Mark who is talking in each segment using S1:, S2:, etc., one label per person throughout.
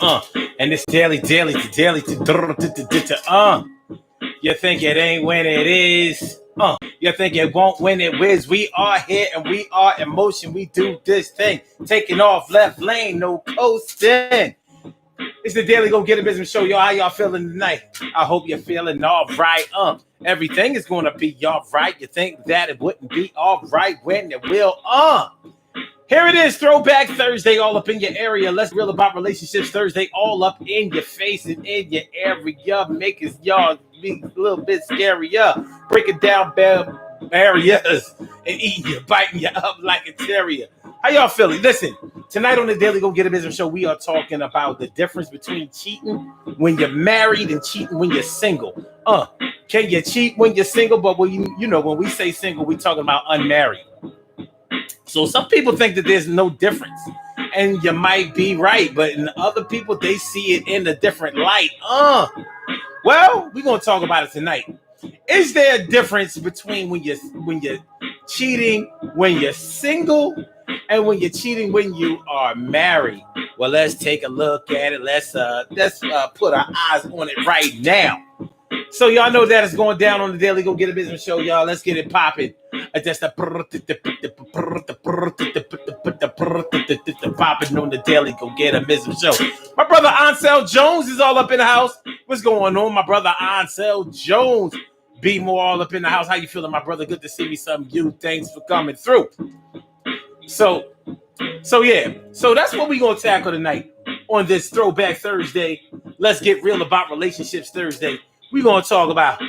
S1: And it's daily, you think it ain't when it is. You think it won't when it whiz. We are here and we are in motion. We do this thing. Taking off left lane, no coasting. It's the Daily Go Get It Business Show, y'all. How y'all feeling tonight? I hope you're feeling all right. Everything is gonna be all right. You think that it wouldn't be all right when it will? Here it is, Throwback Thursday, all up in your area. Let's real about relationships Thursday, all up in your face and in your area, making y'all be a little bit scarier, breaking down barriers and eating you, biting you up like a terrier. How y'all feeling? Listen, tonight on the Daily Go Get a Business Show, we are talking about the difference between cheating when you're married and cheating when you're single. Can you cheat when you're single? But when when we say single, we talking about unmarried. So some people think that there's no difference, and you might be right, but in other people, they see it in a different light. Well, we're gonna talk about it tonight. Is there a difference between when you're cheating when you're single and when you're cheating when you are married? Well, let's take a look at it. Let's put our eyes on it right now. So y'all know that it's going down on the Daily Go Get a Business Show, y'all. Let's get it popping. Just popping on the Daily Go Get a Business Show. My brother Ansel Jones is all up in the house. What's going on, my brother Ansel Jones? Be more all up in the house. How you feeling, my brother? Good to see me. Some you. Thanks for coming through. So yeah. So that's what we're gonna tackle tonight on this Throwback Thursday. Let's get real about relationships Thursday. We're going to talk about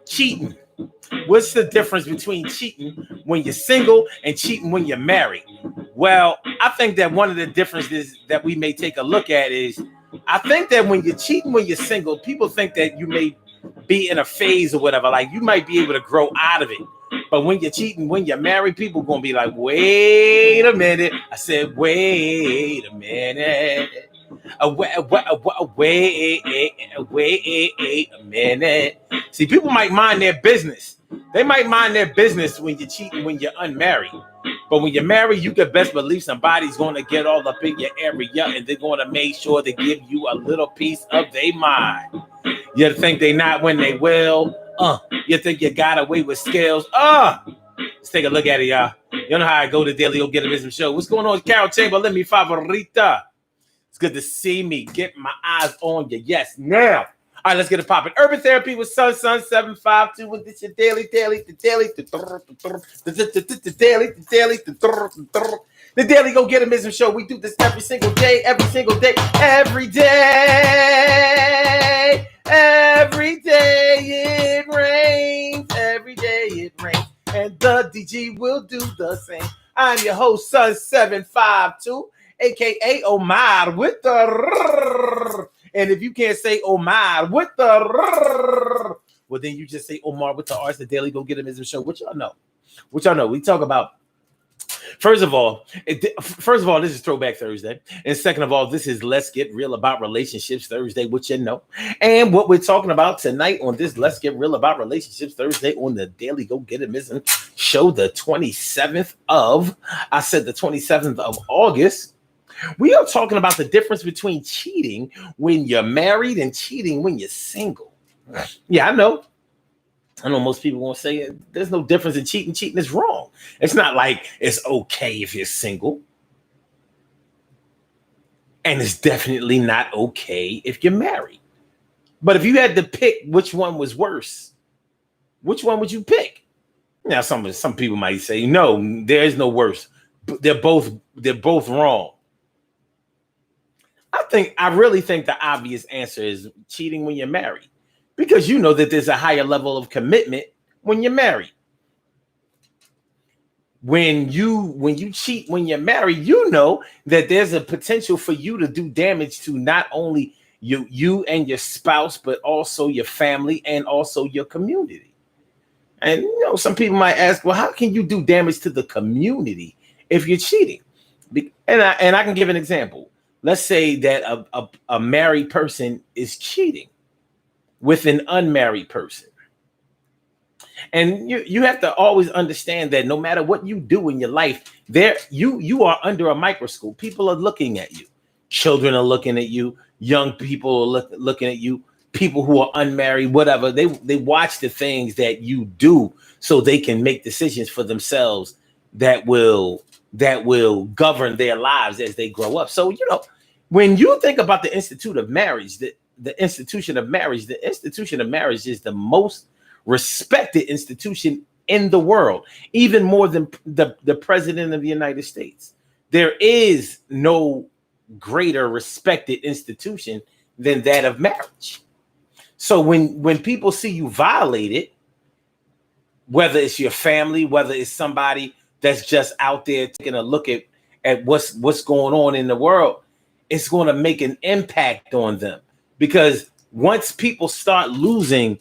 S1: cheating. What's the difference between cheating when you're single and cheating when you're married? Well, I think that one of the differences that we may take a look at is, I think that when you're cheating when you're single, people think that you may be in a phase or whatever, like you might be able to grow out of it. But when you're cheating, when you're married, people are going to be like, wait a minute. I said, wait a minute. Wait a minute. See, people might mind their business. They might mind their business when you're cheating, when you're unmarried. But when you're married, you can best believe somebody's going to get all up in your area and they're going to make sure to give you a little piece of their mind. You think they not when they will. You think you got away with scales. Let's take a look at it, y'all. You know how I go to Daily Go Get a Business Show. What's going on, Carol Chamberlain, mi favorita? It's good to see me. Get my eyes on you. Yes, now. All right, let's get it popping. Urban Therapy with Sun 752. With this your daily. The Daily Go Get a Business Show. We do this every single day. Every day it rains. Every day it rains. And the DG will do the same. I'm your host, Sun 752. AKA Omar with the and if you can't say Omar with the well, then you just say Omar with the R. It's the Daily Go Get a Business Show. What y'all know? We talk about. First of all, this is Throwback Thursday, and second of all, this is Let's Get Real About Relationships Thursday, which you know. And what we're talking about tonight on this Let's Get Real About Relationships Thursday on the Daily Go Get It Business Show, the 27th of August. We are talking about the difference between cheating when you're married and cheating when you're single. Yeah, I know most people won't say it. There's no difference in cheating. Cheating is wrong. It's not like it's okay if you're single. And it's definitely not okay if you're married. But if you had to pick which one was worse, which one would you pick? Now, some people might say, no, there is no worse. They're both wrong. I really think the obvious answer is cheating when you're married, because you know that there's a higher level of commitment when you're married. When you cheat when you're married, you know that there's a potential for you to do damage to not only you and your spouse, but also your family and also your community. And some people might ask, well, how can you do damage to the community if you're cheating? And I can give an example. Let's say that a married person is cheating with an unmarried person. And you have to always understand that no matter what you do in your life, you are under a microscope. People are looking at you. Children are looking at you. Young people are looking at you. People who are unmarried, whatever, they watch the things that you do so they can make decisions for themselves that will govern their lives as they grow up. So, when you think about the institute of marriage, the institution of marriage, the institution of marriage is the most respected institution in the world, even more than the president of the United States. There is no greater respected institution than that of marriage. So when people see you violate it, whether it's your family, whether it's somebody that's just out there taking a look at what's going on in the world, it's going to make an impact on them. Because once people start losing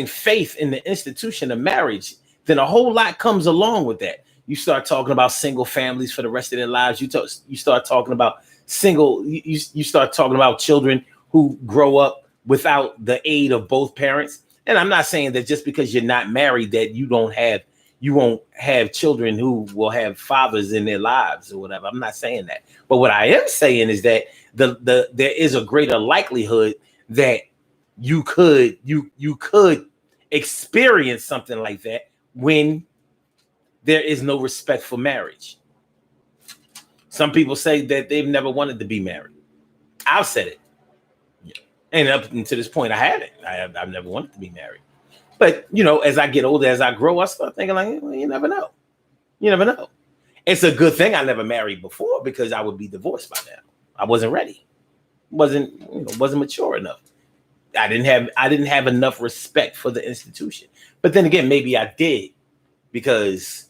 S1: faith in the institution of marriage, then a whole lot comes along with that. You start talking about single families for the rest of their lives. You start talking about you start talking about children who grow up without the aid of both parents. And I'm not saying that just because you're not married that you won't have children who will have fathers in their lives or whatever. I'm not saying that. But what I am saying is that there is a greater likelihood that you could experience something like that when there is no respect for marriage. Some people say that they've never wanted to be married. I've said it. And up until this point, I haven't. I've never wanted to be married. But, as I get older, as I grow, I start thinking like, well, you never know. You never know. It's a good thing I never married before because I would be divorced by now. I wasn't ready. Wasn't mature enough. I didn't have enough respect for the institution. But then again, maybe I did because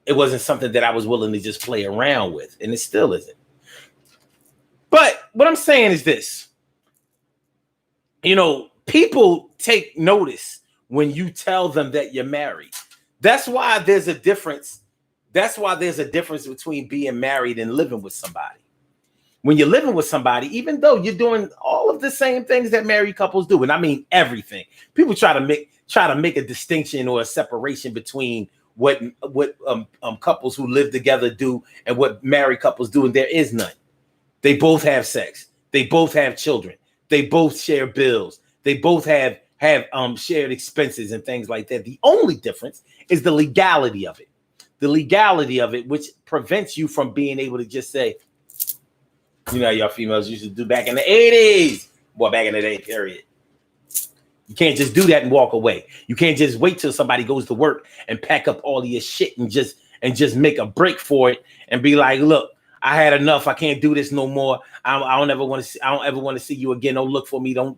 S1: it wasn't something that I was willing to just play around with. And it still isn't. But what I'm saying is this. People take notice when you tell them that you're married. That's why there's a difference. That's why there's a difference between being married and living with somebody. When you're living with somebody, even though you're doing all of the same things that married couples do, and I mean everything, people try to make a distinction or a separation between what couples who live together do and what married couples do, and there is none. They both have sex. They both have children. They both share bills. They both have shared expenses and things like that. The only difference is the legality of it. The legality of it, which prevents you from being able to just say, y'all females used to do back in the 80s. Well, back in the day, period. You can't just do that and walk away. You can't just wait till somebody goes to work and pack up all of your shit and just make a break for it and be like, look, I had enough. I can't do this no more. I don't ever want to see you again. Don't look for me. Don't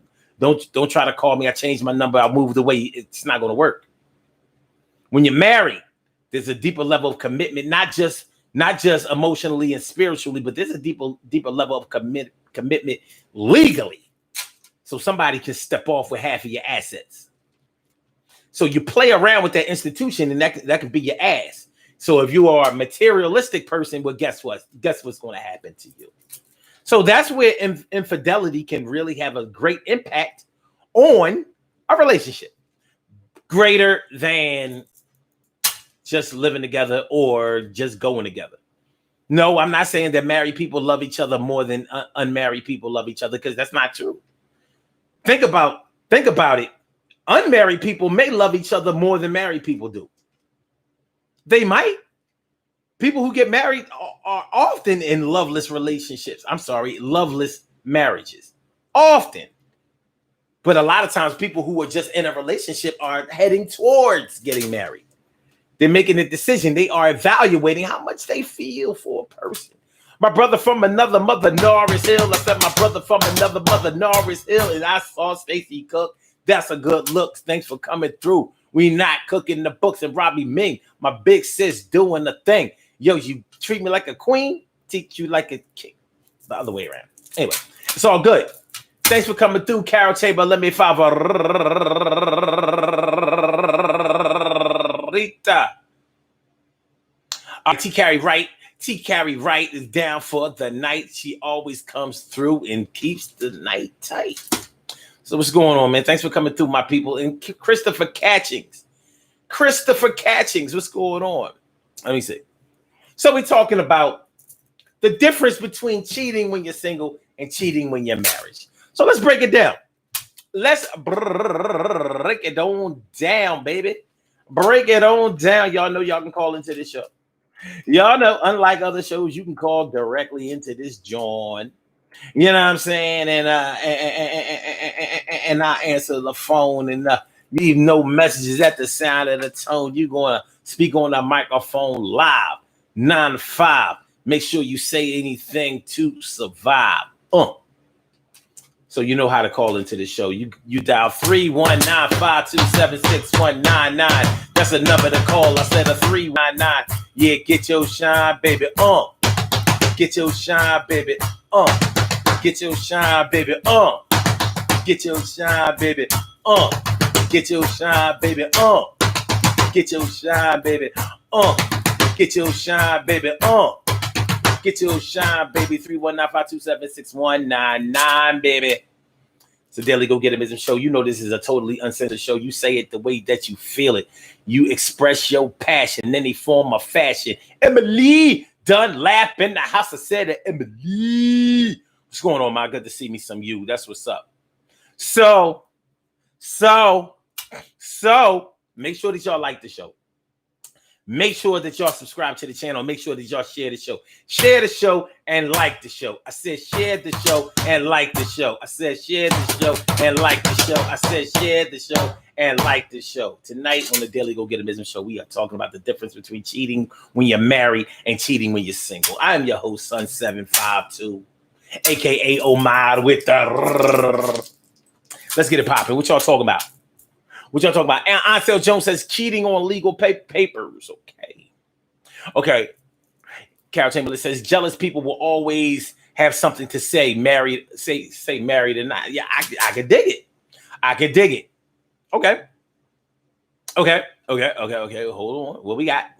S1: try to call me. I changed my number. I moved away. It's not going to work. When you're married, there's a deeper level of commitment, not just emotionally and spiritually, but there's a deeper level of commitment legally. So somebody can step off with half of your assets. So you play around with that institution, and that can be your ass. So if you are a materialistic person, well, guess what? Guess what's going to happen to you? So that's where infidelity can really have a great impact on a relationship, greater than just living together or just going together. No, I'm not saying that married people love each other more than unmarried people love each other, because that's not true. Think about it. Unmarried people may love each other more than married people do. They might. People who get married are often in loveless relationships. Loveless marriages. Often. But a lot of times people who are just in a relationship are heading towards getting married. They're making a decision. They are evaluating how much they feel for a person. My brother from another mother, Norris Hill. I said my brother from another mother, Norris Hill. And I saw Stacey cook. That's a good look. Thanks for coming through. We not cooking the books. And Robbie Ming, my big sis, doing the thing. Yo, you treat me like a queen, teach you like a king. The other way around. Anyway, it's all good. Thanks for coming through, Carol Chamber. Let me favorita. T. Carrie Wright. T. Carrie Wright is down for the night. She always comes through and keeps the night tight. So what's going on, man? Thanks for coming through, my people. And Christopher Catchings. What's going on? Let me see. So we're talking about The difference between cheating when you're single and cheating when you're married. So let's break it down. Let's break it on down, baby. Break it on down. Y'all know y'all can call into this show. Y'all know, unlike other shows, you can call directly into this joint. You know what I'm saying? And I answer the phone and leave no messages at the sound of the tone. You're going to speak on the microphone live, 9 to 5. Make sure you say anything to survive. So you know how to call into the show. You dial 319-527-6199. That's a number to call. I said a 399. Yeah, get your shine, baby. Get your shine, baby. Get your shine, baby. Get your shine, baby. Get your shine, baby. Get your shine, baby. Get your shine, baby. Get your shine, baby. 319-527-6199, baby. It's a Daily Go Get It Show. You know this is a totally uncensored show. You say it the way that you feel it. You express your passion in any form of fashion. Emily Dunlap in the house. I said it, Emily. What's going on, man? Good to see me some you. That's what's up. So make sure that y'all like the show. Make sure that y'all subscribe to the channel. Make sure that y'all share the show. Share the show and like the show. I said share the show and like the show. I said share the show and like the show. I said share the show and like the show. Tonight on the Daily Go Get a Business Show, we are talking about the difference between cheating when you're married and cheating when you're single. I am your host, Sun752, a.k.a. Omar with the... Let's get it popping. What y'all talking about? What y'all talking about? And Ansel Jones says cheating on legal papers. Okay. Carol Chamberlain says jealous people will always have something to say. Married, say married or not. Yeah, I can dig it. I can dig it. Okay. Hold on. What we got?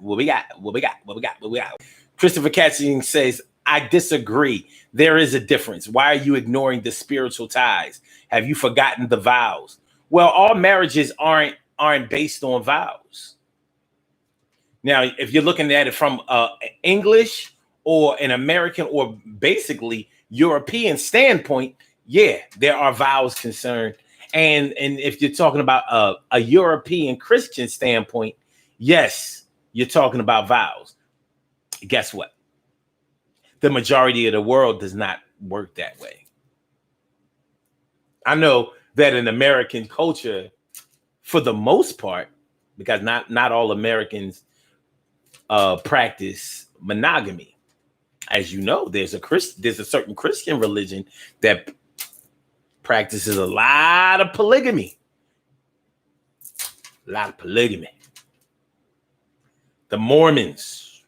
S1: Christopher Catching says, I disagree. There is a difference. Why are you ignoring the spiritual ties? Have you forgotten the vows? Well, all marriages aren't based on vows. Now, if you're looking at it from English or an American or basically European standpoint, yeah, there are vows concerned. And if you're talking about a European Christian standpoint, yes, you're talking about vows. Guess what? The majority of the world does not work that way. I know that in American culture, for the most part, because not all Americans practice monogamy. As you know, there's a certain Christian religion that practices a lot of polygamy. The Mormons,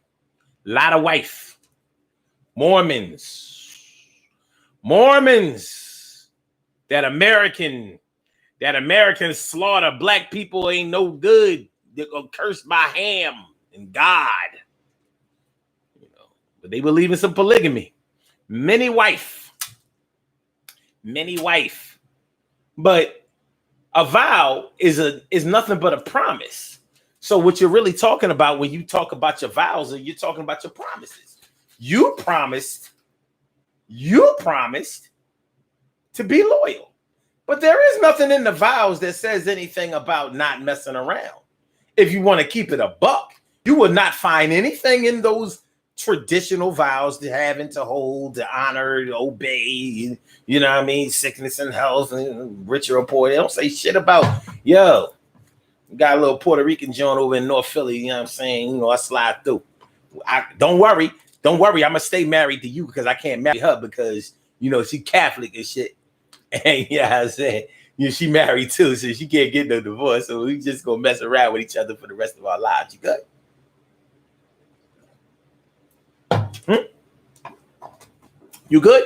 S1: a lot of wife. Mormons. That American slaughter black people ain't no good. They're gonna curse by Ham and God. You know, but they believe in some polygamy. Many wife. But a vow is nothing but a promise. So what you're really talking about when you talk about your vows, you're talking about your promises. You promised to be loyal. But there is nothing in the vows that says anything about not messing around. If you want to keep it a buck, you will not find anything in those traditional vows to having to hold, to honor, to obey, you know what I mean? Sickness and health and rich or poor. They don't say shit about, yo, got a little Puerto Rican joint over in North Philly, you know what I'm saying? You know, I slide through. Don't worry. I'm going to stay married to you because I can't marry her because, you know, she Catholic and shit. And yeah, I said, you know, she married too, so she can't get no divorce. So we just gonna mess around with each other for the rest of our lives. You good? You good?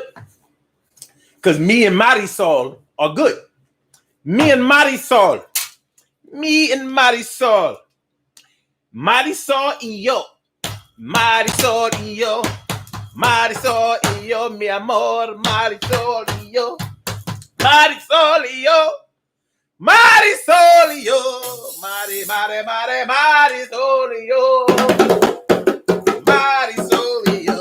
S1: Because me and Marisol are good. Me and Marisol y yo. Mi amor. Marisol y yo. Marisol y yo. Marisol y yo. Marisol y yo. Marisol y yo.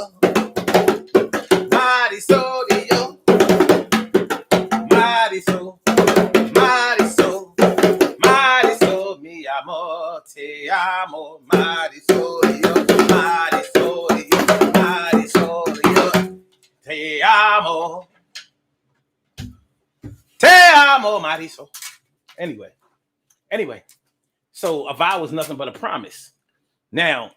S1: amo. Te amo, Mariso. Anyway. So a vow is nothing but a promise. Now,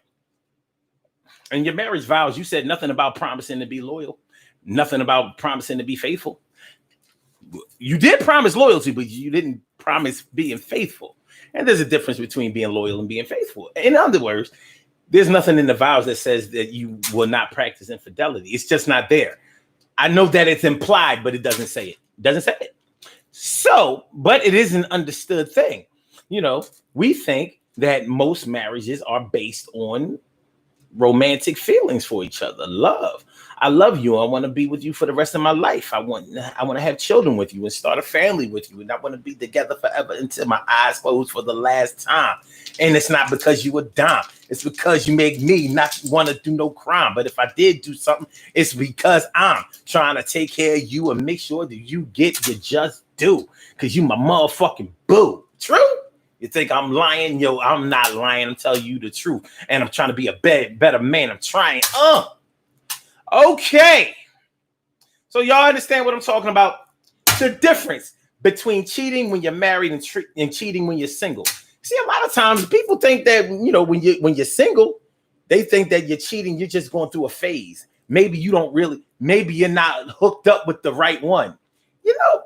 S1: in your marriage vows, you said nothing about promising to be loyal, nothing about promising to be faithful. You did promise loyalty, but you didn't promise being faithful. And there's a difference between being loyal and being faithful. In other words, there's nothing in the vows that says that you will not practice infidelity. It's just not there. I know that it's implied, but it doesn't say it. It doesn't say it. So, but it is an understood thing. You know, we think that most marriages are based on romantic feelings for each other, love. I love you. I want to be with you for the rest of my life. I want to have children with you and start a family with you. And I want to be together forever until my eyes close for the last time. And it's not because you were dumb. It's because you make me not want to do no crime. But if I did do something, it's because I'm trying to take care of you and make sure that you get your just due. Because you my motherfucking boo. True? You think I'm lying? Yo, I'm not lying. I'm telling you the truth. And I'm trying to be a better man. I'm trying. Okay. So y'all understand what I'm talking about? The difference between cheating when you're married and cheating when you're single. See, a lot of times people think that, you know, when you're single, they think that you're cheating. You're just going through a phase. Maybe you don't really, maybe you're not hooked up with the right one. You know,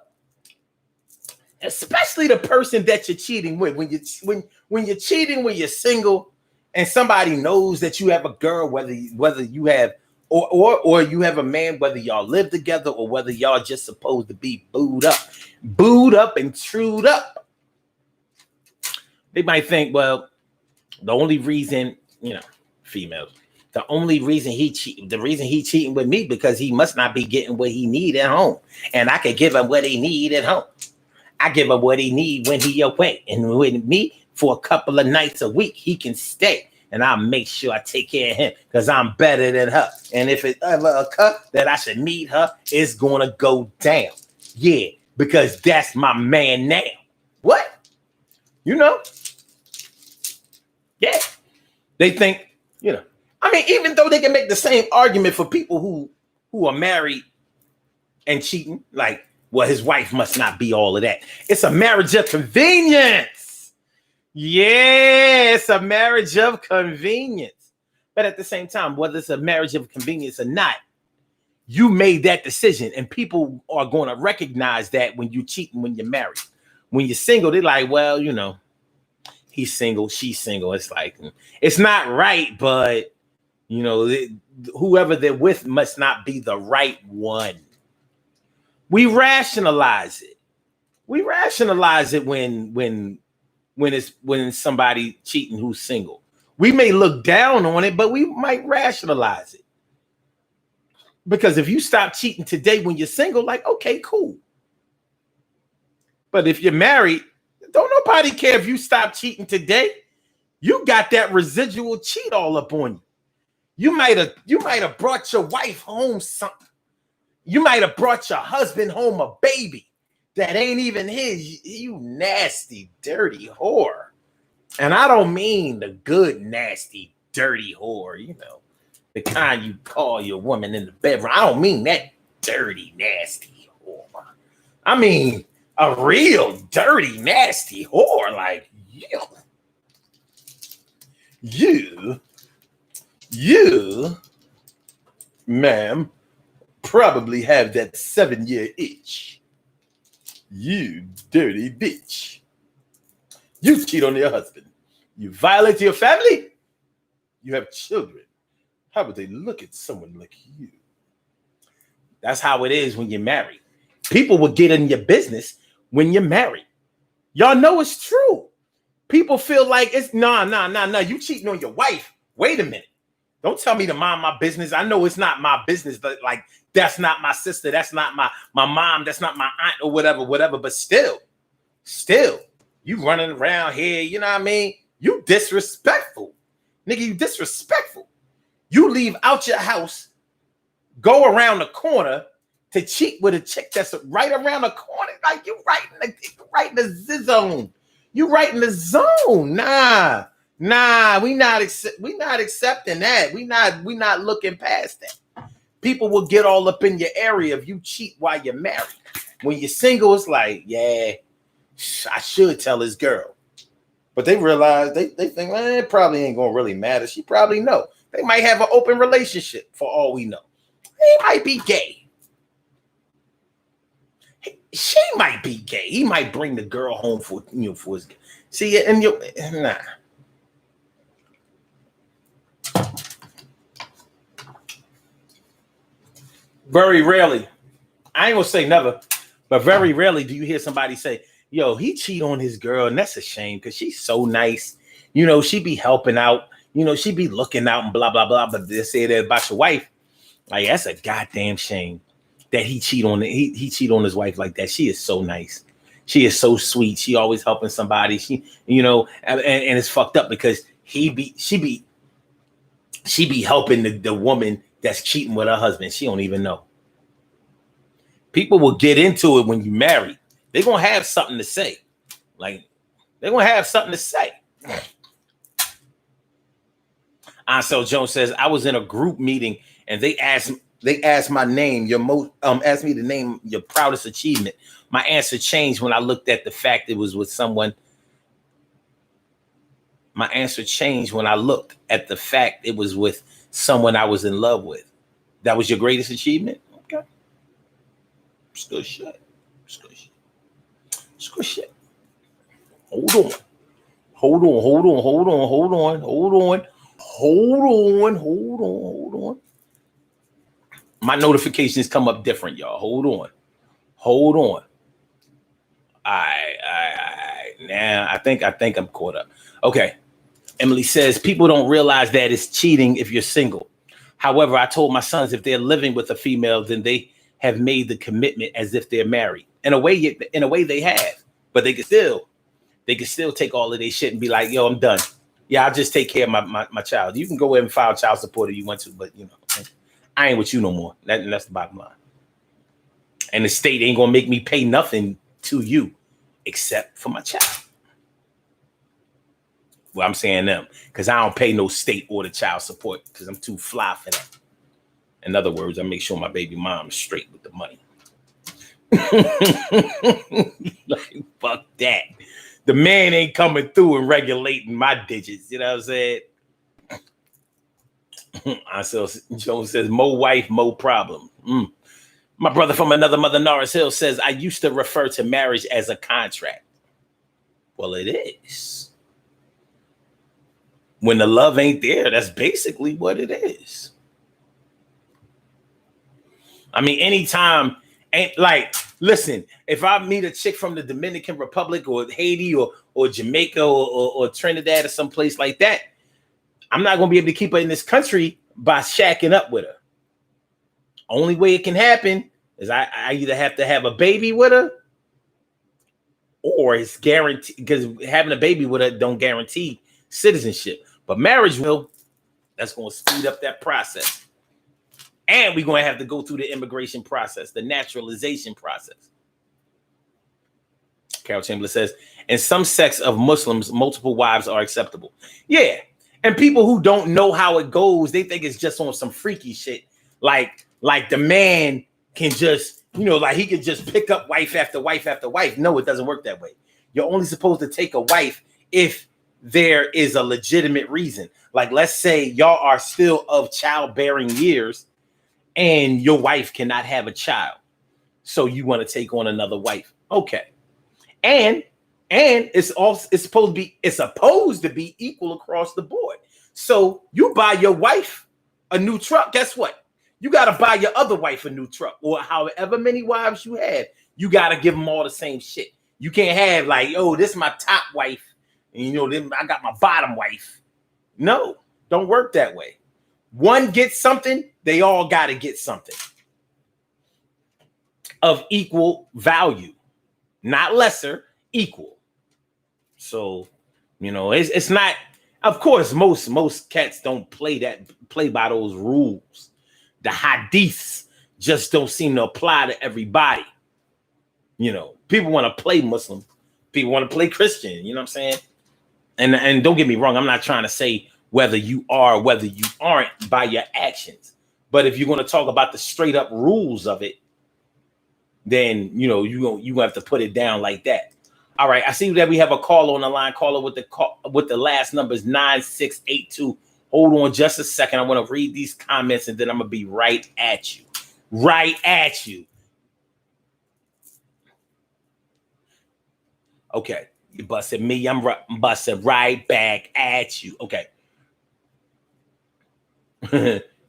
S1: especially the person that you're cheating with. When you're cheating when you're single and somebody knows that you have a girl, whether you have or you have a man, whether y'all live together or whether y'all just supposed to be booed up and trued up. They might think, well, the only reason, you know, females, the only reason he cheating with me because he must not be getting what he need at home. And I can give him what he need at home. I give him what he need when he away. And with me for a couple of nights a week, he can stay. And I'll make sure I take care of him because I'm better than her. And if it ever occurs that I should meet her, it's going to go down. Yeah, because that's my man now. What? You know? Yeah. They think, you know. I mean, even though they can make the same argument for people who are married and cheating, like, well, his wife must not be all of that. It's a marriage of convenience. Yeah, it's a marriage of convenience. But at the same time, whether it's a marriage of convenience or not, you made that decision. And people are going to recognize that when you cheat and when you're married. When you're single, they're like, well, you know, he's single, she's single. It's like, it's not right, but, you know, whoever they're with must not be the right one. We rationalize it. We rationalize it when it's somebody cheating who's single. We may look down on it, but we might rationalize it. Because if you stop cheating today when you're single, like, okay, cool. But if you're married, don't nobody care if you stop cheating today. You got that residual cheat all up on you. You might have brought your wife home something. You might have brought your husband home a baby that ain't even his. You nasty, dirty whore. And I don't mean the good, nasty, dirty whore, you know, the kind you call your woman in the bedroom. I don't mean that dirty, nasty whore. I mean a real dirty, nasty whore like you, ma'am, probably have that 7-year itch. You dirty bitch. You cheat on your husband. You violate your family. You have children. How would they look at someone like you? That's how it is when you're married. People will get in your business when you're married. Y'all know it's true. People feel like it's nah. You cheating on your wife. Wait a minute. Don't tell me to mind my business. I know it's not my business, but like that's not my sister. That's not my mom. That's not my aunt or whatever. But still, you running around here, you know what I mean? You disrespectful. Nigga, you disrespectful. You leave out your house, go around the corner to cheat with a chick that's right around the corner. Like you right in the zone. You right in the zone. Nah, we not accepting that. We not looking past that. People will get all up in your area if you cheat while you're married. When you're single, it's like, yeah, I should tell his girl. But they realize, they think, it probably ain't going to really matter. She probably know. They might have an open relationship for all we know. He might be gay. She might be gay. He might bring the girl home for his. See, and you nah. Very rarely, I ain't gonna say never, but very rarely do you hear somebody say, "Yo, he cheat on his girl," and that's a shame because she's so nice. She be helping out. She be looking out and blah blah blah. But they say that about your wife, like that's a goddamn shame that he cheat on he cheat on his wife like that. She is so nice. She is so sweet. She always helping somebody. She, and it's fucked up because she be helping the woman that's cheating with her husband. She don't even know. People will get into it when you marry. They're gonna have something to say. Like they're gonna have something to say. Ansel Jones says, I was in a group meeting and they asked my name, asked me to name your proudest achievement. My answer changed when I looked at the fact it was with someone. My answer changed when I looked at the fact it was with someone I was in love with. That was your greatest achievement? Okay. It's good shit. It's good shit. It's good shit. Hold on. My notifications come up different, y'all. Hold on. All right. Now I think I'm caught up. Okay. Emily says people don't realize that it's cheating if you're single. However, I told my sons if they're living with a female, then they have made the commitment as if they're married. In a way they have, but they can still take all of their shit and be like, yo, I'm done. Yeah, I'll just take care of my child. You can go ahead and file child support if you want to, but I ain't with you no more. That's the bottom line. And the state ain't gonna make me pay nothing to you except for my child. Well, I'm saying them because I don't pay no state or the child support because I'm too fly for that. In other words, I make sure my baby mom is straight with the money. Like, fuck that. The man ain't coming through and regulating my digits. You know what I'm saying? Jones says, Mo wife, Mo problem. My brother from another mother, Norris Hill, says, I used to refer to marriage as a contract. Well, it is. When the love ain't there, that's basically what it is. I mean, anytime, ain't like, listen, if I meet a chick from the Dominican Republic or Haiti or Jamaica or Trinidad or someplace like that, I'm not going to be able to keep her in this country by shacking up with her. Only way it can happen is I either have to have a baby with her or it's guaranteed, because having a baby with her don't guarantee citizenship. But marriage will. That's going to speed up that process. And we're going to have to go through the immigration process, the naturalization process. Carol Chamberlain says, in some sects of Muslims, multiple wives are acceptable. Yeah. And people who don't know how it goes, they think it's just on some freaky shit. Like the man can just, like he can just pick up wife after wife after wife. No, it doesn't work that way. You're only supposed to take a wife if there is a legitimate reason. Like, let's say y'all are still of childbearing years and your wife cannot have a child. So you want to take on another wife. Okay. And it's supposed to be equal across the board. So you buy your wife a new truck. Guess what? You got to buy your other wife a new truck, or however many wives you have. You got to give them all the same shit. You can't have like, oh, this is my top wife. And then I got my bottom wife. No, don't work that way. One gets something, they all got to get something of equal value, not lesser, equal. So, it's not. Of course, most cats don't play by those rules. The hadiths just don't seem to apply to everybody. People want to play Muslim, people want to play Christian. You know what I'm saying? And don't get me wrong, I'm not trying to say whether you are or whether you aren't by your actions, But if you're going to talk about the straight up rules of it, then you have to put it down like that. All right, I see that we have a caller on the line. Caller with the last numbers 9682. Hold on just a second. I want to read these comments and then I'm gonna be right at you. Right at you. Okay, you busted me. I'm busted right back at you. Okay.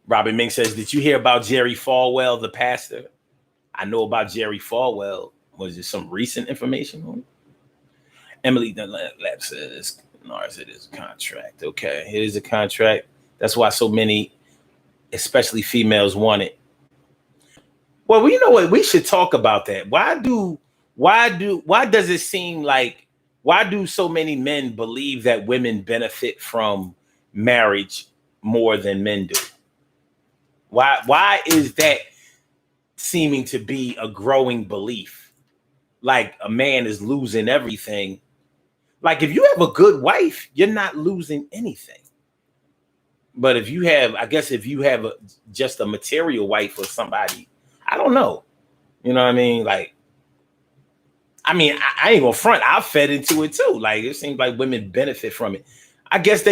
S1: Robin Ming says, "Did you hear about Jerry Falwell, the pastor?" I know about Jerry Falwell. Was there some recent information on it? Emily Dunlap says, "Nars, it is a contract." Okay, it is a contract. That's why so many, especially females, want it. Well, you know what? We should talk about that. Why does it seem like, why do so many men believe that women benefit from marriage more than men do? Why is that seeming to be a growing belief? Like a man is losing everything. Like if you have a good wife, you're not losing anything. But if you have, I guess if you have just a material wife or somebody, I don't know. You know what I mean? Like, I ain't gonna front. I fed into it too. Like it seems like women benefit from it. I guess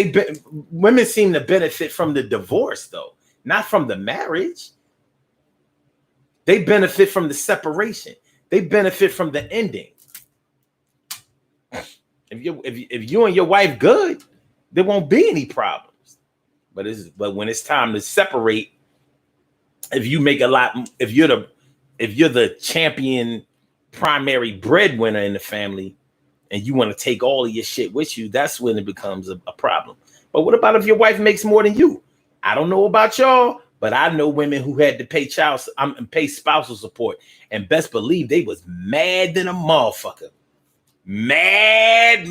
S1: women seem to benefit from the divorce though, not from the marriage. They benefit from the separation. They benefit from the ending. If you and your wife good, there won't be any problems. But when it's time to separate, if you make a lot, if you're the champion primary breadwinner in the family, and you want to take all of your shit with you, that's when it becomes a problem. But what about if your wife makes more than you? I don't know about y'all, but I know women who had to pay pay spousal support, and best believe they was mad than a motherfucker. Mad.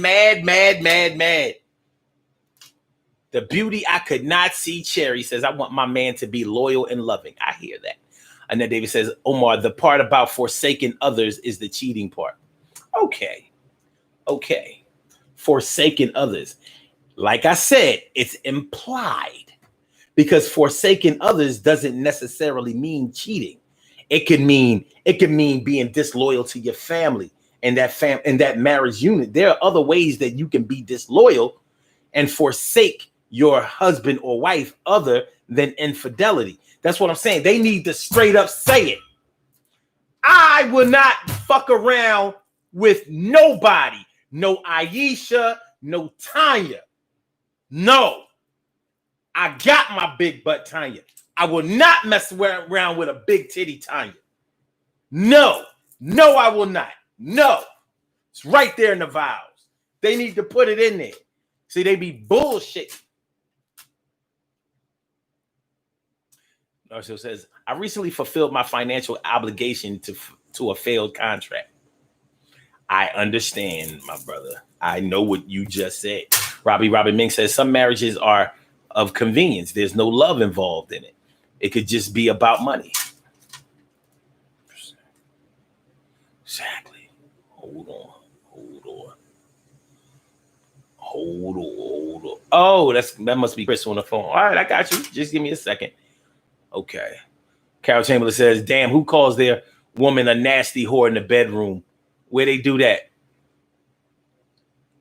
S1: The beauty I could not see. Cherry says, "I want my man to be loyal and loving." I hear that. And then David says, "Omar, the part about forsaking others is the cheating part." Okay. Forsaking others. Like I said, it's implied, because forsaking others doesn't necessarily mean cheating. It can mean being disloyal to your family and that marriage unit. There are other ways that you can be disloyal and forsake your husband or wife other than infidelity. That's what I'm saying. They need to straight up say it. I will not fuck around with nobody. No Aisha, no Tanya. No. I got my big butt Tanya. I will not mess around with a big titty Tanya. No, I will not. No. It's right there in the vows. They need to put it in there. See, they be bullshit. Narcio says, "I recently fulfilled my financial obligation to a failed contract." I understand, my brother. I know what you just said. Robin Ming says, "Some marriages are of convenience. There's no love involved in it. It could just be about money." Exactly. Hold on. Oh, that must be Chris on the phone. All right, I got you. Just give me a second. Okay. Carol Chamberlain says, "Damn, who calls their woman a nasty whore in the bedroom? Where they do that?"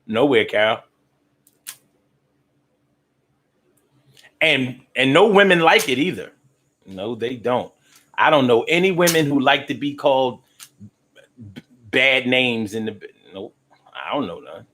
S1: Nowhere, Carol. And no women like it either. No, they don't. I don't know any women who like to be called bad names in the. Nope. I don't know none.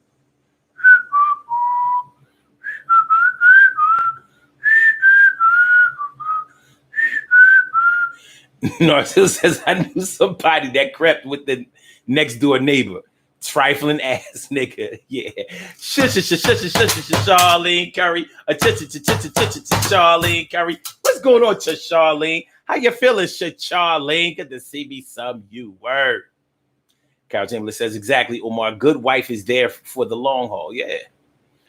S1: Narcissus says, "I knew somebody that crept with the next door neighbor. Trifling ass nigga." Yeah. Charlene Curry. Charlene Curry. What's going on, Charlene? How you feeling, Charlene? Good to see me some you. Word. Carol Chamberlain says, "Exactly, Omar. Good wife is there for the long haul." Yeah.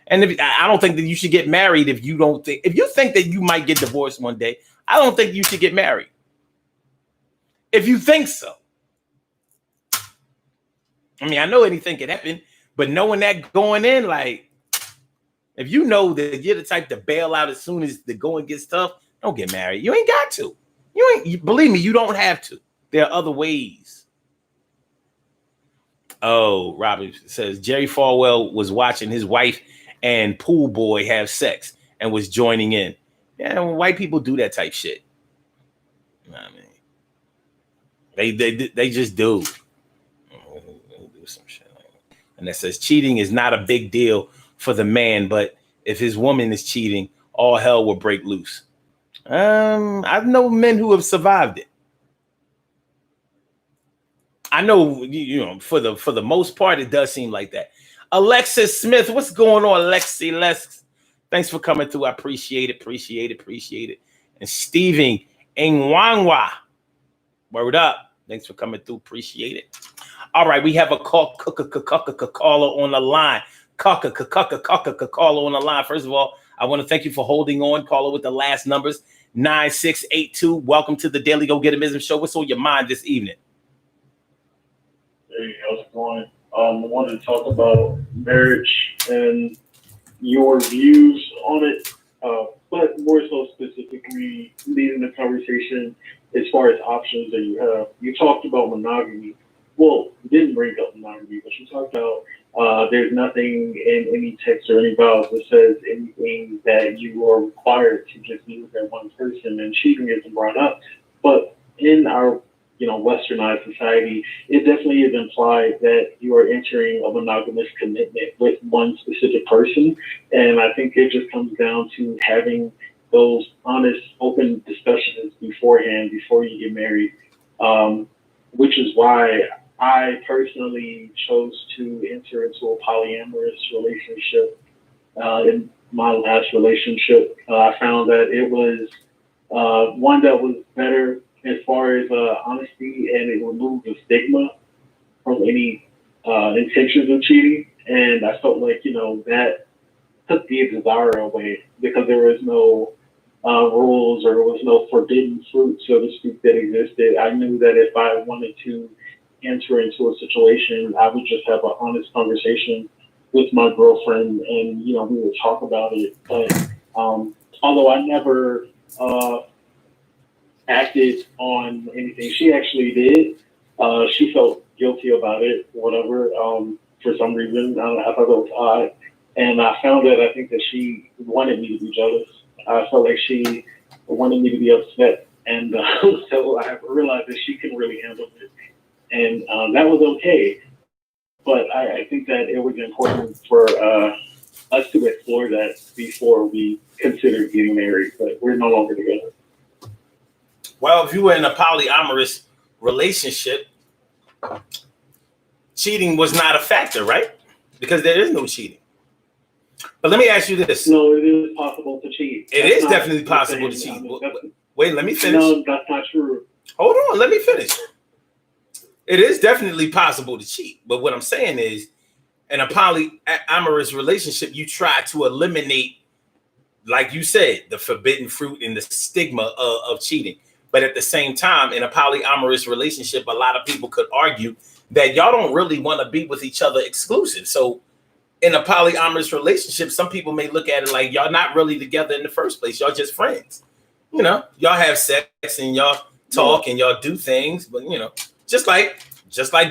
S1: And I don't think that you should get married if you think that you might get divorced one day. I don't think you should get married. If you think so. I mean, I know anything can happen, but knowing that going in, like, if you know that you're the type to bail out as soon as the going gets tough, Don't get married. You ain't got to. Believe me, you don't have to. There are other ways. Oh, Robbie says Jerry Falwell was watching his wife and pool boy have sex and was joining in. Yeah, white people do that type shit. You know what I mean? They just do. Do some shit. And that says cheating is not a big deal for the man, but if his woman is cheating, all hell will break loose. I know men who have survived it. I know, for the most part, it does seem like that. Alexis Smith, what's going on, Alexi? Thanks for coming through. I appreciate it. And Steven Ngwangwa, word up. Thanks for coming through. Appreciate it. All right, we have a caller on the line. Caller on the line. First of all, I want to thank you for holding on. Caller with the last numbers 9682. Welcome to the Daily Go Get It Business Show. What's on your mind this evening?
S2: Hey, how's it going? I wanted to talk about marriage and your views on it, but more so specifically leading the conversation as far as options that you have. You talked about monogamy. Well, you didn't bring up monogamy, but you talked about there's nothing in any text or any vows that says anything that you are required to just be with that one person, and cheating isn't brought up. But in our westernized society, it definitely is implied that you are entering a monogamous commitment with one specific person. And I think it just comes down to having those honest, open discussions beforehand, before you get married, which is why I personally chose to enter into a polyamorous relationship. In my last relationship, I found that it was one that was better as far as honesty, and it removed the stigma from any intentions of cheating. And I felt like, that took the desire away, because there was no rules, or there was no forbidden fruit, so to speak, that existed. I knew that if I wanted to enter into a situation, I would just have an honest conversation with my girlfriend, and, we would talk about it. But although I never acted on anything, she actually did. She felt guilty about it, whatever, for some reason. I thought that was odd. And I found that I think that she wanted me to be jealous. I felt like she wanted me to be upset. And so I realized that she couldn't really handle it. And that was okay. But I think that it was important for us to explore that before we considered getting married. But we're no longer together.
S1: Well, if you were in a polyamorous relationship, cheating was not a factor, right? Because there is no cheating. But let me ask you this.
S2: No, it is possible to cheat.
S1: It is definitely possible to cheat. Wait, let me finish.
S2: No, that's not true.
S1: Hold on, let me finish. It is definitely possible to cheat. But what I'm saying is, in a polyamorous relationship, you try to eliminate, like you said, the forbidden fruit and the stigma of cheating. But at the same time, in a polyamorous relationship, a lot of people could argue that y'all don't really want to be with each other exclusive. So in a polyamorous relationship, some people may look at it like y'all not really together in the first place. Y'all just friends. Y'all have sex and y'all talk and y'all do things, but just like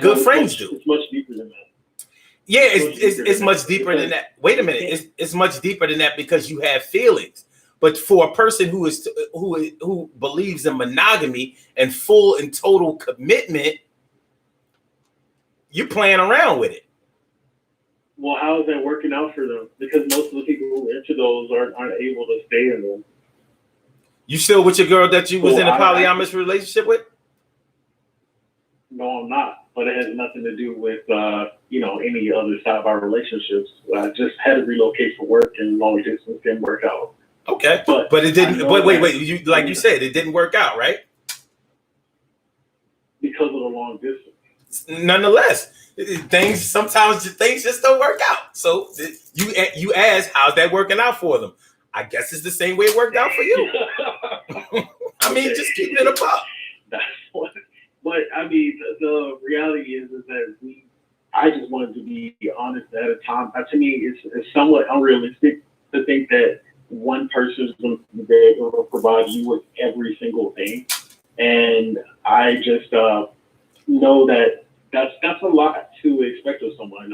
S1: good friends do.
S2: It's much deeper than that.
S1: Yeah, it's much deeper than that. Wait a minute, it's much deeper than that, because you have feelings. But for a person who believes in monogamy and full and total commitment, you're playing around with it.
S2: Well, how is that working out for them? Because most of the people who enter those aren't able to stay in them.
S1: You still with your girl that you was in a polyamorous relationship with?
S2: No, I'm not. But it has nothing to do with any other side of our relationships. I just had to relocate for work, and long distance didn't work out.
S1: Okay, but it didn't. But wait. You said, it didn't work out, right?
S2: Because of the long distance.
S1: Nonetheless, sometimes things just don't work out. So you ask, how's that working out for them? I guess it's the same way it worked out for you. I mean, just keeping it above.
S2: That's what. But I mean, the reality is that I just wanted to be honest at a time. To me, it's somewhat unrealistic to think that one person's going to be able to provide you with every single thing. And I just know that that's a lot to expect of someone.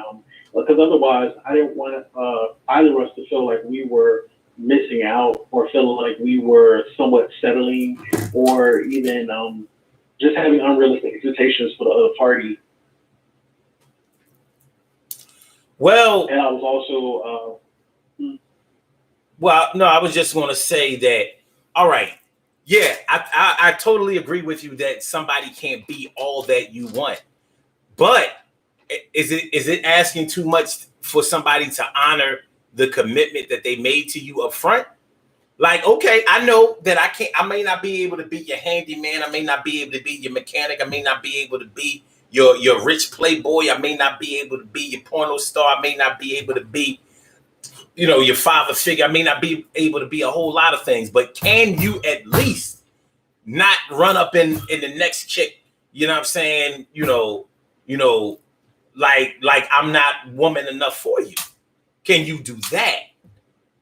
S2: Because otherwise, I didn't want either of us to feel like we were missing out or feeling like we were somewhat settling or even just having unrealistic expectations for the other party.
S1: Well,
S2: And I was also,
S1: well, no, I was just going to say that. All right, yeah, I totally agree with you that somebody can't be all that you want, but is it asking too much for somebody to honor the commitment that they made to you up front? Like, okay, I know that I may not be able to be your handyman. I may not be able to be your mechanic. I may not be able to be your rich playboy. I may not be able to be your porno star. I may not be able to be, your father figure. I may not be able to be a whole lot of things, but can you at least not run up in the next chick? You know what I'm saying? Like I'm not woman enough for you. Can you do that?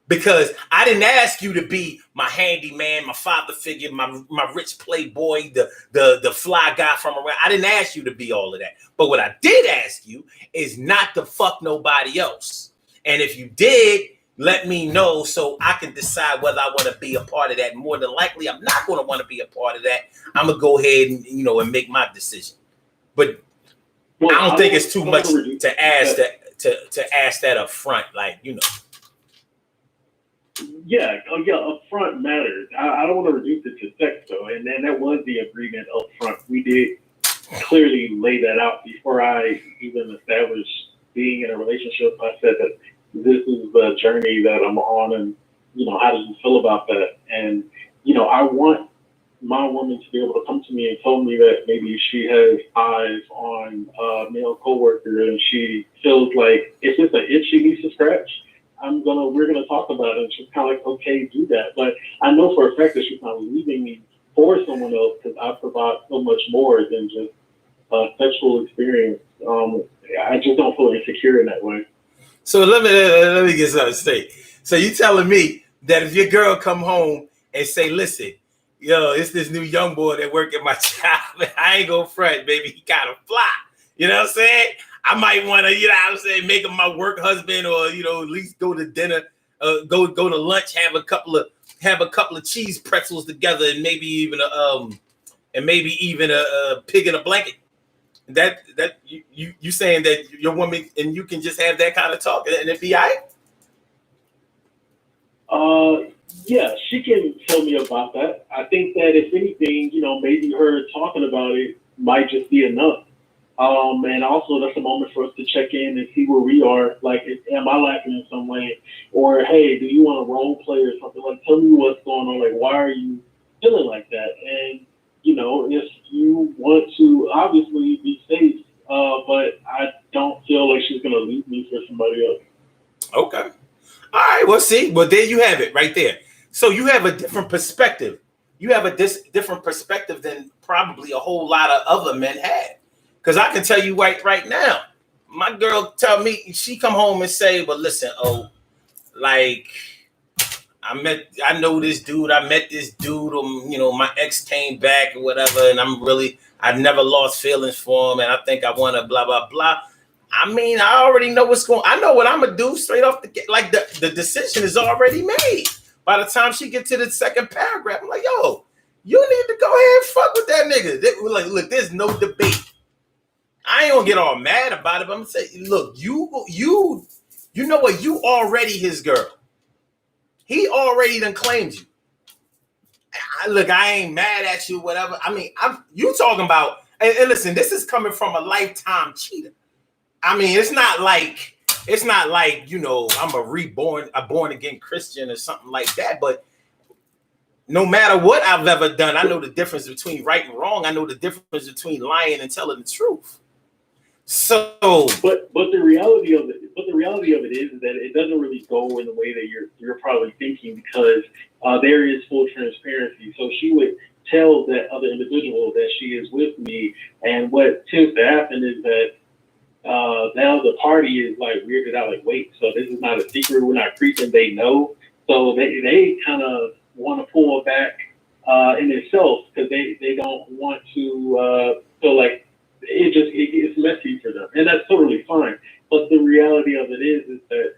S1: Because I didn't ask you to be my handyman, my father figure, my rich playboy, the fly guy from around. I didn't ask you to be all of that. But what I did ask you is not to fuck nobody else. And if you did, let me know so I can decide whether I want to be a part of that. More than likely, I'm not going to want to be a part of that. I'm gonna go ahead and make my decision. But
S2: well,
S1: I don't think it's too much
S2: to
S1: to ask to ask that up front,
S2: Yeah, up front matters. I don't want to reduce it to sex though, and then that was the agreement up front. We did clearly lay that out before I even established being in a relationship. I said that this is the journey that I'm on, and how do you feel about that? And I want my woman to be able to come to me and tell me that maybe she has eyes on a male coworker, and she feels like if it's an itch she needs to scratch, we're gonna talk about it. And she's kind of like, okay, do that. But I know for a fact that she's not leaving me for someone else because I provide so much more than just sexual experience. I just don't feel insecure in that way.
S1: So let me get something straight. So you telling me that if your girl come home and say, listen, it's this new young boy that work at my job, I ain't gonna front, baby, he kind of fly. You know what I'm saying? I might want to, make him my work husband, or at least go to dinner, go to lunch, have a couple of cheese pretzels together, and maybe even a pig in a blanket. That you saying that your woman and you can just have that kind of talk and it be all
S2: right? Yeah, she can tell me about that. I think that if anything, maybe her talking about it might just be enough. And also that's a moment for us to check in and see where we are. Like, am I lacking in some way? Or, hey, do you want to role play or something? Like, tell me what's going on. Like, why are you feeling like that? And, if you want to obviously be safe, but I don't feel like she's going to leave me for somebody else.
S1: Okay. All right. Well, see, there you have it right there. So you have a different perspective. You have a different perspective than probably a whole lot of other men had. Because I can tell you right now, my girl tell me, she come home and say, well, listen, like, I know this dude, I met this dude, my ex came back or whatever, and I never lost feelings for him, and I think I want to blah, blah, blah. I mean, I already know I know what I'm going to do straight off like the decision is already made. By the time she get to the second paragraph, I'm like, yo, you need to go ahead and fuck with that nigga. Like, look, there's no debate. I ain't gonna get all mad about it, but I'm gonna say, look, you know what? You already his girl. He already done claimed you. Look, I ain't mad at you, whatever. I mean, you talking about, and listen, this is coming from a lifetime cheater. I mean, it's not like I'm a born again Christian or something like that. But no matter what I've ever done, I know the difference between right and wrong. I know the difference between lying and telling the truth. So,
S2: but the reality of it is that it doesn't really go in the way that you're probably thinking, because there is full transparency. So she would tell that other individual that she is with me, and what tends to happen is that now the party is like weirded out. Like, wait, so this is not a secret. We're not creeping. They know. So they kind of want to pull back in themselves because they don't want to feel like it's messy for them, and that's totally fine. But the reality of it is that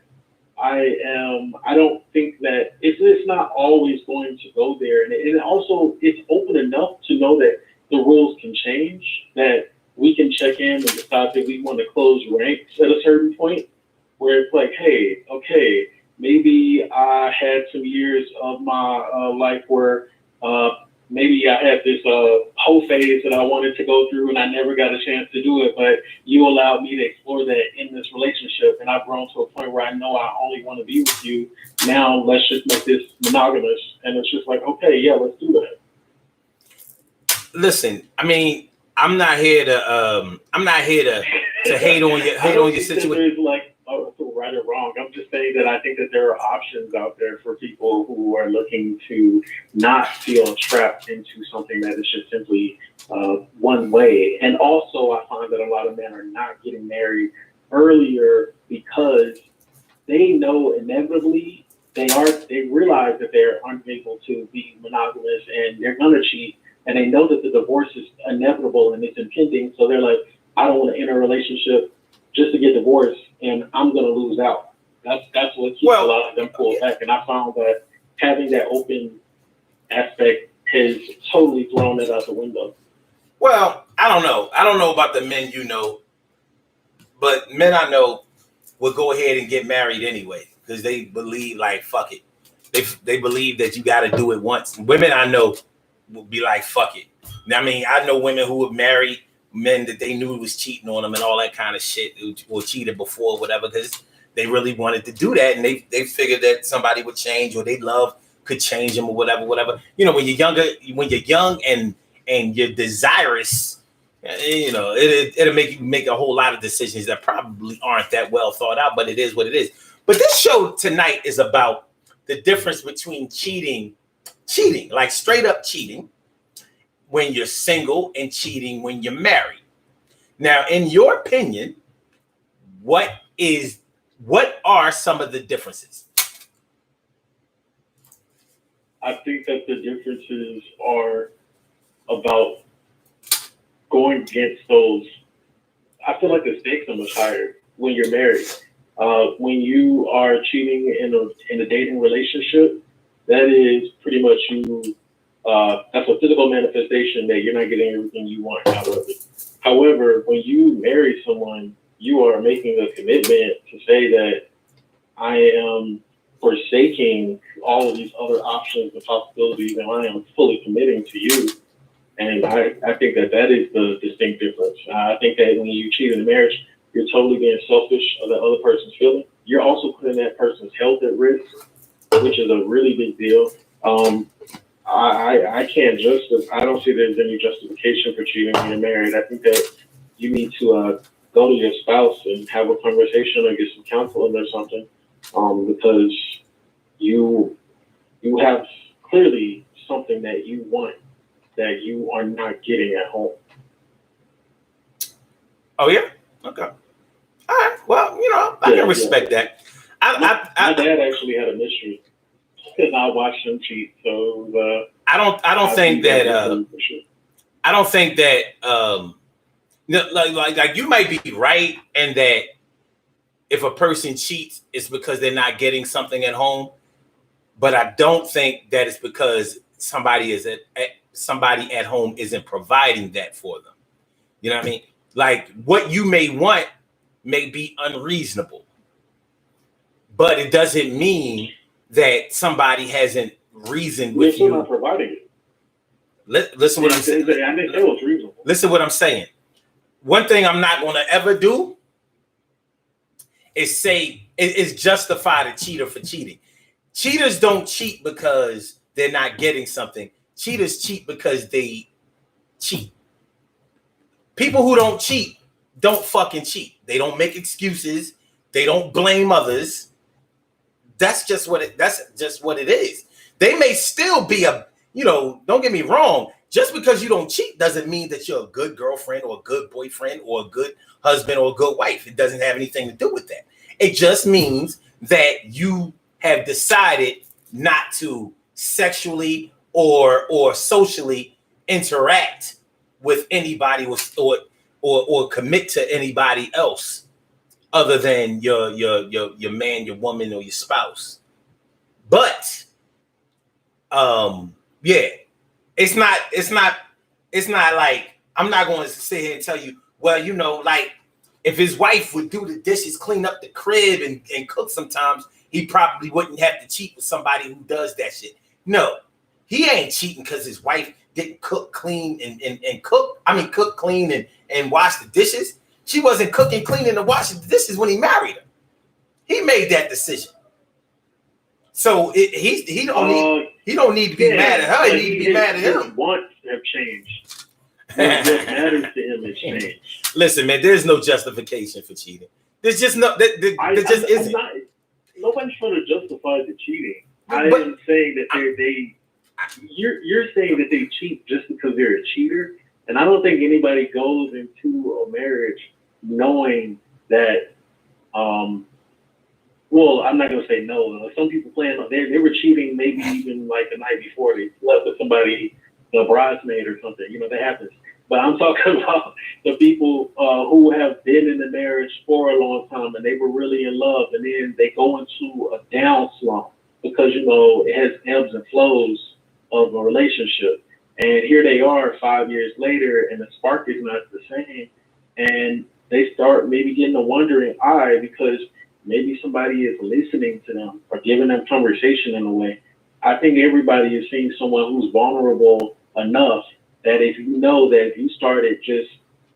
S2: I don't think that it's not always going to go there, and also it's open enough to know that the rules can change, that we can check in and decide that we want to close ranks at a certain point where it's like, hey, okay, maybe I had some years of my life where uh, maybe I had this whole phase that I wanted to go through and I never got a chance to do it, but you allowed me to explore that in this relationship, and I've grown to a point where I know I only want to be with you. Now let's just make this monogamous, and it's just like, okay, yeah, let's do that.
S1: Listen, I mean, I'm not here to hate on your situation.
S2: Like right or wrong. I'm just saying that I think that there are options out there for people who are looking to not feel trapped into something that is just simply one way. And also, I find that a lot of men are not getting married earlier because they know inevitably they realize that they're unable to be monogamous and they're gonna cheat, and they know that the divorce is inevitable and it's impending. So they're like, I don't want to enter a relationship just to get divorced, and I'm going to lose out. That's what keeps a lot of them pulled back. And I found that having that open aspect has totally thrown it out the window.
S1: Well, I don't know. I don't know about the men you know, but men I know will go ahead and get married anyway because they believe like fuck it. They believe that you got to do it once. Women I know will be like fuck it. I mean, I know women who have married men that they knew was cheating on them and all that kind of shit, or cheated before, or whatever, because they really wanted to do that, and they figured that somebody would change, or they love could change them, or whatever. You know, when you're young and you're desirous, you know, it'll make you make a whole lot of decisions that probably aren't that well thought out, but it is what it is. But this show tonight is about the difference between cheating, like straight up cheating, when you're single, and cheating when you're married. Now, in your opinion, what are some of the differences?
S2: I think that the differences are about going against those. I feel like the stakes are much higher when you're married. When you are cheating in a dating relationship, that is pretty much you. That's a physical manifestation that you're not getting everything you want out of it. However, when you marry someone, you are making a commitment to say that I am forsaking all of these other options and possibilities, and I am fully committing to you. And I think that is the distinct difference. I think that when you cheat in a marriage, you're totally being selfish of the other person's feeling. You're also putting that person's health at risk, which is a really big deal. I can't I don't see there's any justification for cheating when you're married. I think that you need to go to your spouse and have a conversation or get some counseling or something, because you have clearly something that you want that you are not getting at home.
S1: Oh yeah, okay, all right. Well, you know, I can respect that.
S2: My dad actually had a mystery, and I watched him cheat. So
S1: I don't think that like you might be right in that if a person cheats, it's because they're not getting something at home. But I don't think that it's because somebody at home isn't providing that for them. You know what I mean? Like what you may want may be unreasonable, but it doesn't mean that somebody hasn't reasoned with you.
S2: Not providing it.
S1: Listen what I'm saying.
S2: I think that was reasonable.
S1: Listen what I'm saying. One thing I'm not going to ever do is justify the cheater for cheating. Cheaters don't cheat because they're not getting something. Cheaters cheat because they cheat. People who don't cheat don't fucking cheat. They don't make excuses. They don't blame others. That's just what it is. They may still be don't get me wrong. Just because you don't cheat doesn't mean that you're a good girlfriend or a good boyfriend or a good husband or a good wife. It doesn't have anything to do with that. It just means that you have decided not to sexually or socially interact with anybody or commit to anybody else other than your man, your woman, or your spouse. But yeah, it's not like I'm not going to sit here and tell you, well, like if his wife would do the dishes, clean up the crib, and cook sometimes, he probably wouldn't have to cheat with somebody who does that shit. No, he ain't cheating because his wife didn't cook, clean, and cook. I mean, cook, clean, and wash the dishes. She wasn't cooking, cleaning, and washing the dishes when he married her. He made that decision. So he don't need to be mad at her. He need to be mad at him.
S2: His wants have changed. What matters to him has changed.
S1: Listen, man, there's no justification for cheating. There's just no. There just isn't.
S2: Nobody's trying to justify the cheating. I am saying that you're saying that they cheat just because they're a cheater, and I don't think anybody goes into a marriage knowing that. Well, I'm not gonna say no. Some people plan on they were cheating maybe even like the night before they slept with somebody, a bridesmaid or something. That happens. But I'm talking about the people who have been in the marriage for a long time and they were really in love, and then they go into a down slump because it has ebbs and flows of a relationship. And here they are 5 years later, and the spark is not the same, and they start maybe getting a wondering eye because maybe somebody is listening to them or giving them conversation in a way. I think everybody is seeing someone who's vulnerable enough that if you started just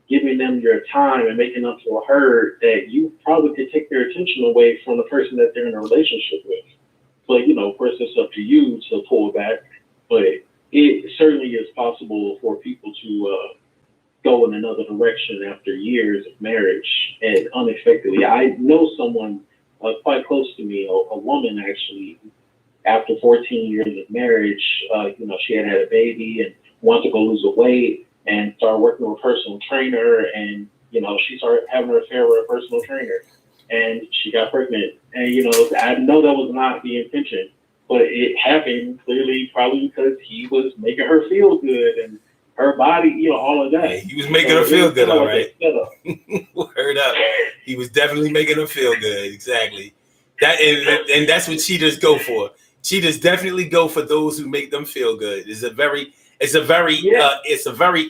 S2: giving them your time and making them feel heard, that you probably could take their attention away from the person that they're in a relationship with. But, of course, it's up to you to pull back. But it certainly is possible for people to go in another direction after years of marriage and unexpectedly. I know someone quite close to me, a woman actually, after 14 years of marriage, she had a baby and wanted to go lose the weight and started working with a personal trainer, and she started having an affair with a personal trainer and she got pregnant. And I know that was not the intention, but it happened clearly probably because he was making her feel good and her body, all of that.
S1: Yeah, he was making her feel good, all right. Word up. He was definitely making her feel good. Exactly. And that's what cheaters go for. Cheaters definitely go for those who make them feel good. It's a very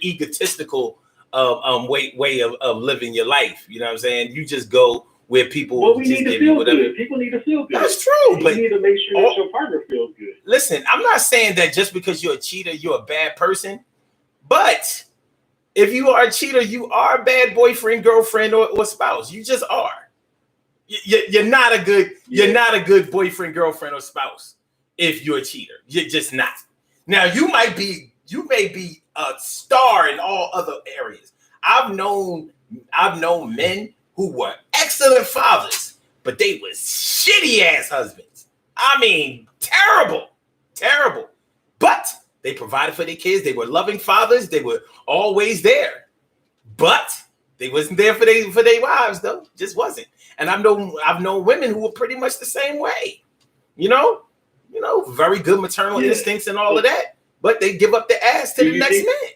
S1: egotistical way of living your life. You know what I'm saying? You just go where people
S2: just give you whatever. Good. People need to feel good.
S1: That's true. But
S2: you need to make sure that your partner feels good.
S1: Listen, I'm not saying that just because you're a cheater, you're a bad person. But if you are a cheater, you are a bad boyfriend, girlfriend, or spouse. You just are. You're not a good boyfriend, girlfriend, or spouse if you're a cheater. You're just not. Now you may be a star in all other areas. I've known men who were excellent fathers, but they was shitty ass husbands. I mean, terrible. But they provided for their kids. They were loving fathers. They were always there. But they wasn't there for their wives, though. Just wasn't. And I've known women who were pretty much the same way. Very good maternal instincts and all of that. But they give up the ass to the next man.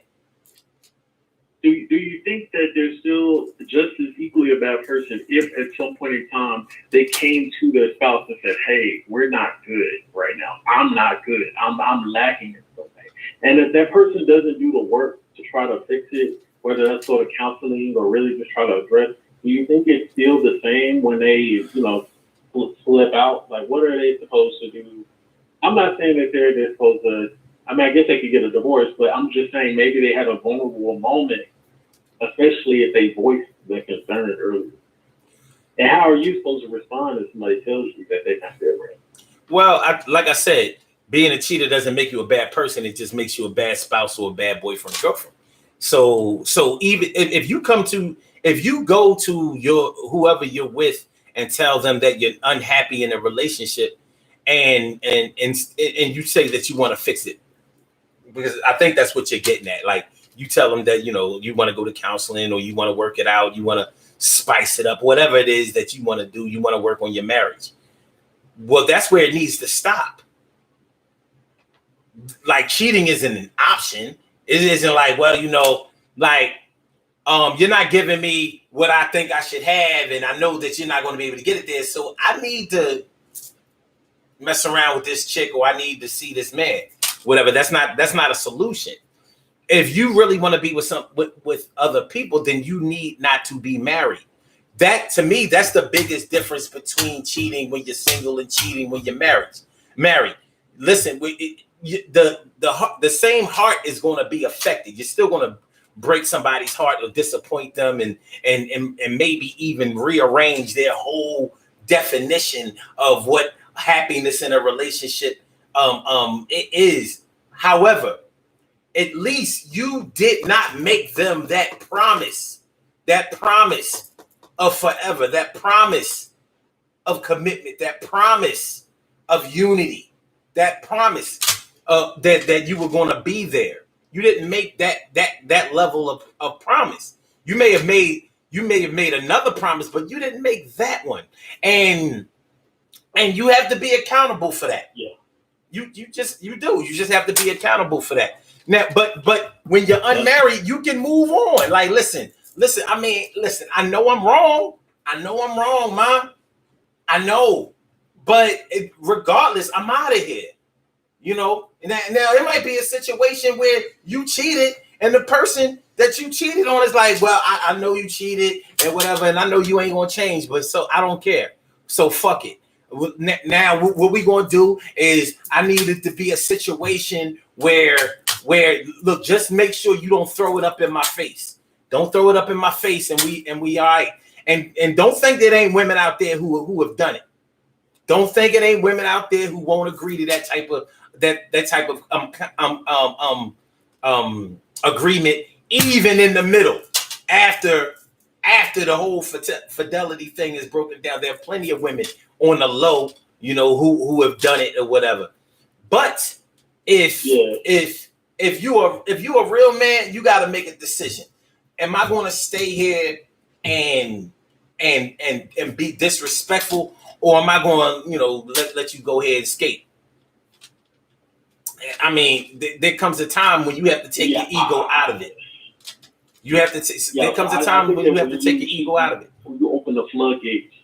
S2: Do you think that they're still just as equally a bad person if at some point in time they came to their spouse and said, "Hey, we're not good right now. I'm not good. I'm lacking in something." And if that person doesn't do the work to try to fix it, whether that's sort of counseling or really just try to address, do you think it's still the same when they, flip out? Like, what are they supposed to do? I'm not saying that they're supposed to. I mean, I guess they could get a divorce, but I'm just saying maybe they had a vulnerable moment, especially if they voiced their concern earlier. And how are you supposed to respond if somebody tells you that they're not there right?
S1: Well, like I said, being a cheater doesn't make you a bad person. It just makes you a bad spouse or a bad boyfriend or girlfriend. So even if you go to your whoever you're with and tell them that you're unhappy in a relationship, and you say that you want to fix it, because I think that's what you're getting at. Like, you tell them that you want to go to counseling or you want to work it out, you want to spice it up, whatever it is that you want to do, you want to work on your marriage. Well, that's where it needs to stop. like cheating isn't an option. It isn't like, well, like you're not giving me what I think I should have, and I know that you're not going to be able to get it there. So I need to mess around with this chick, or I need to see this man. Whatever. That's not a solution. If you really want to be with other people, then you need not to be married. That, to me, that's the biggest difference between cheating when you're single and cheating when you're married. Listen, the same heart is going to be affected. You're still going to break somebody's heart or disappoint them, and maybe even rearrange their whole definition of what happiness in a relationship it is. However, at least you did not make them that promise of forever, that promise of commitment, that promise of unity, that promise that you were going to be there. You didn't make that level of promise. You may have made another promise, but you didn't make that one. And you have to be accountable for that.
S2: Yeah.
S1: You do. You just have to be accountable for that. Now, but when you're unmarried, you can move on. Like, listen. I know I'm wrong, man. I know, but regardless, I'm out of here. Now it might be a situation where you cheated, and the person that you cheated on is like, well, I know you cheated and whatever, and I know you ain't gonna change, but so I don't care. So fuck it. Now what we gonna do is I need it to be a situation where look, just make sure you don't throw it up in my face. Don't throw it up in my face, and we all right. And don't think there ain't women out there who have done it. Don't think it ain't women out there who won't agree to that type of agreement, even in the middle, after the whole fidelity thing is broken down. There are plenty of women on the low, who have done it or whatever. But if you are a real man, you got to make a decision. Am I going to stay here and be disrespectful, or am I going to let you go ahead and skate? I mean, there comes a time when you have to take your ego out of it. You have to. There comes a time when you have to take your ego out of it.
S2: When you open the floodgates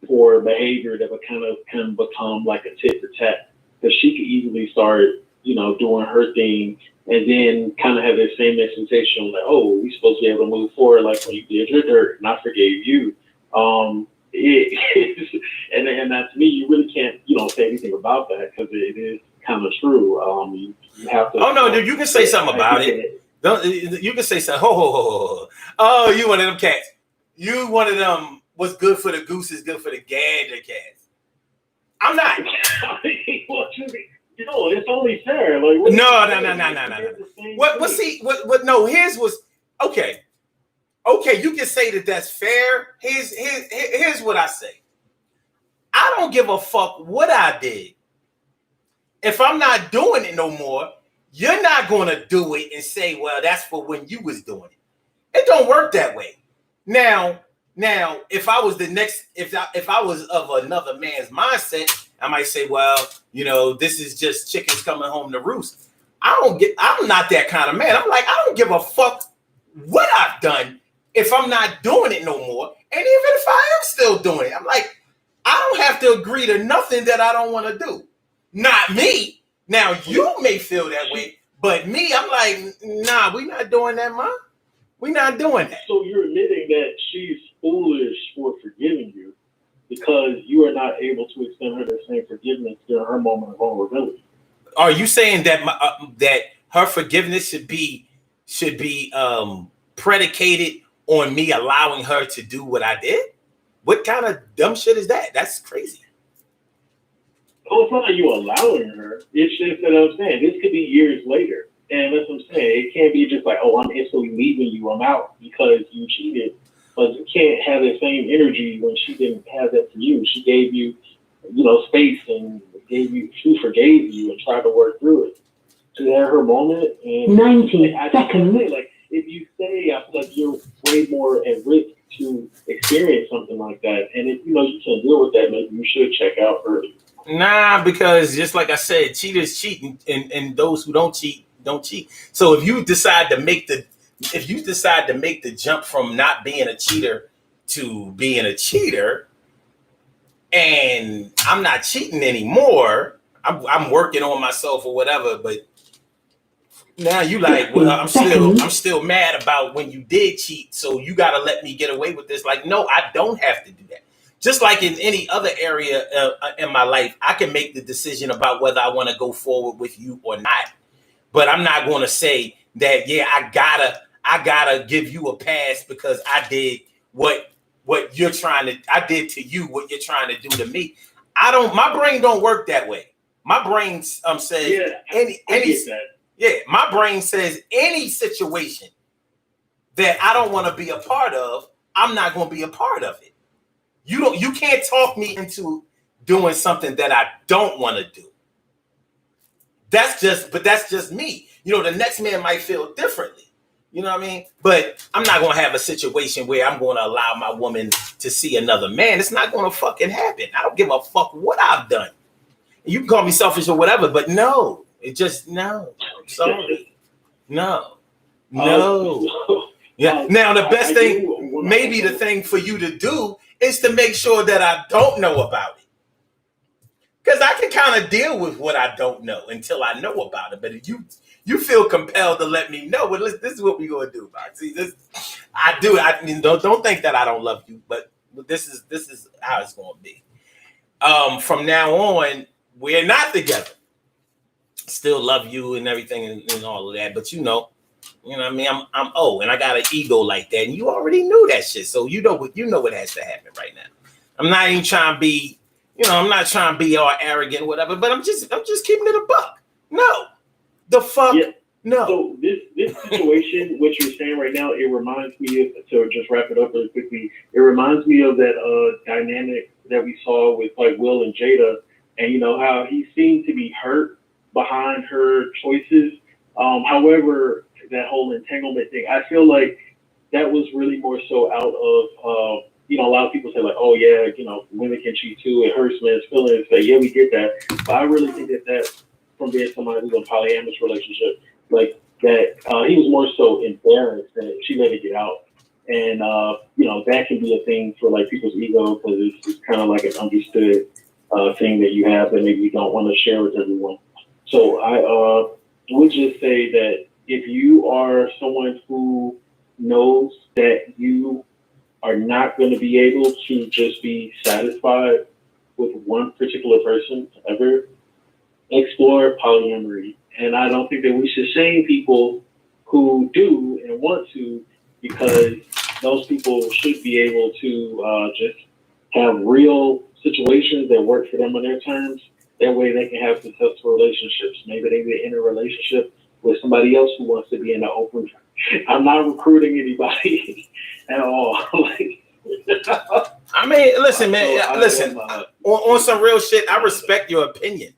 S2: for behavior that would can become like a tit for tat, because she could easily start, doing her thing, and then kind of have the same expectation, like, oh, we're supposed to be able to move forward like when you did your dirt, and I forgave you. And that's me. You really can't, say anything about that, because it is kind of true. You have to.
S1: Oh no, dude, you can say something about it. You can say something. Oh, you one of them cats. You one of them. What's good for the goose is good for the gander cats. I'm not.
S2: It's only fair. Like,
S1: no. What? No. His was okay. Okay, you can say that that's fair. Here's what I say. I don't give a fuck what I did. If I'm not doing it no more, you're not going to do it and say, well, that's for when you was doing it. It don't work that way. Now, if I was if I was of another man's mindset, I might say, well, this is just chickens coming home to roost. I'm not that kind of man. I'm like, I don't give a fuck what I've done if I'm not doing it no more. And even if I am still doing it, I'm like, I don't have to agree to nothing that I don't want to do. Not me. Now, you may feel that way, but me, I'm like, nah, we're not doing that, man. We're not doing that.
S2: So you're admitting that she's foolish for forgiving you because you are not able to extend her the same forgiveness during her moment of vulnerability.
S1: Are you saying that that her forgiveness should be predicated on me allowing her to do what I did? What kind of dumb shit is that? That's crazy.
S2: Oh, it's not you allowing her. It's just that I'm saying this could be years later. And that's what I'm saying. It can't be just like, oh, I'm instantly leaving you. I'm out because you cheated. But you can't have the same energy when she didn't have that for you. She gave you, space and she forgave you and tried to work through it. She had her moment. And
S3: 90 seconds.
S2: Like, if you stay, I feel like you're way more at risk to experience something like that. And if you can't deal with that, maybe you should check out early.
S1: Nah, because just like I said, cheaters cheat, and those who don't cheat don't cheat. So if you decide to make the jump from not being a cheater to being a cheater, and I'm not cheating anymore, I'm working on myself or whatever. But now you like, well, I'm still mad about when you did cheat, so you got to let me get away with this. Like, no, I don't have to do that. Just like in any other area in my life, I can make the decision about whether I want to go forward with you or not. But I'm not going to say that, yeah, I gotta give you a pass because I did what you're trying to, I did to you what you're trying to do to me. I don't. My brain don't work that way. My brain says any yeah. My brain says any situation that I don't want to be a part of, I'm not going to be a part of it. You can't talk me into doing something that I don't want to do. That's just me. The next man might feel differently. You know what I mean? But I'm not going to have a situation where I'm going to allow my woman to see another man. It's not going to fucking happen. I don't give a fuck what I've done. You can call me selfish or whatever, but no. No. I'm sorry. No. Yeah. Now, the best thing, maybe the thing for you to do is to make sure that I don't know about it. Because I can kind of deal with what I don't know until I know about it. But if you feel compelled to let me know, well, this is what we're going to do. Right? See, this I do. I mean, don't think that I don't love you, but this is how it's going to be. From now on, we're not together. Still love you and everything and all of that, but you know what I mean. I'm and I got an ego like that, and you already knew that shit. So you know what has to happen right now. I'm not even trying to be. I'm not trying to be all arrogant or whatever, but I'm just keeping it a buck. No. The fuck? Yeah. No.
S2: So this situation, what you're saying right now, it reminds me of, to just wrap it up really quickly, it reminds me of that dynamic that we saw with like Will and Jada, and how he seemed to be hurt behind her choices. However, that whole entanglement thing, I feel like that was really more so out of a lot of people say like, oh yeah, women can cheat too. It hurts men's feelings. Like, yeah, we get that. But I really think that from being somebody who's in a polyamorous relationship, like that, he was more so embarrassed that she let it get out. And, that can be a thing for like people's ego because it's kind of like an understood thing that you have that maybe you don't want to share with everyone. So I would just say that if you are someone who knows that you are not going to be able to just be satisfied with one particular person ever, explore polyamory. And I don't think that we should shame people who do and want to, because those people should be able to just have real situations that work for them on their terms. That way they can have successful relationships. Maybe they get in a relationship with somebody else who wants to be in the open. I'm not recruiting anybody at all.
S1: I mean, listen, man. Listen, on some real shit. I respect your opinion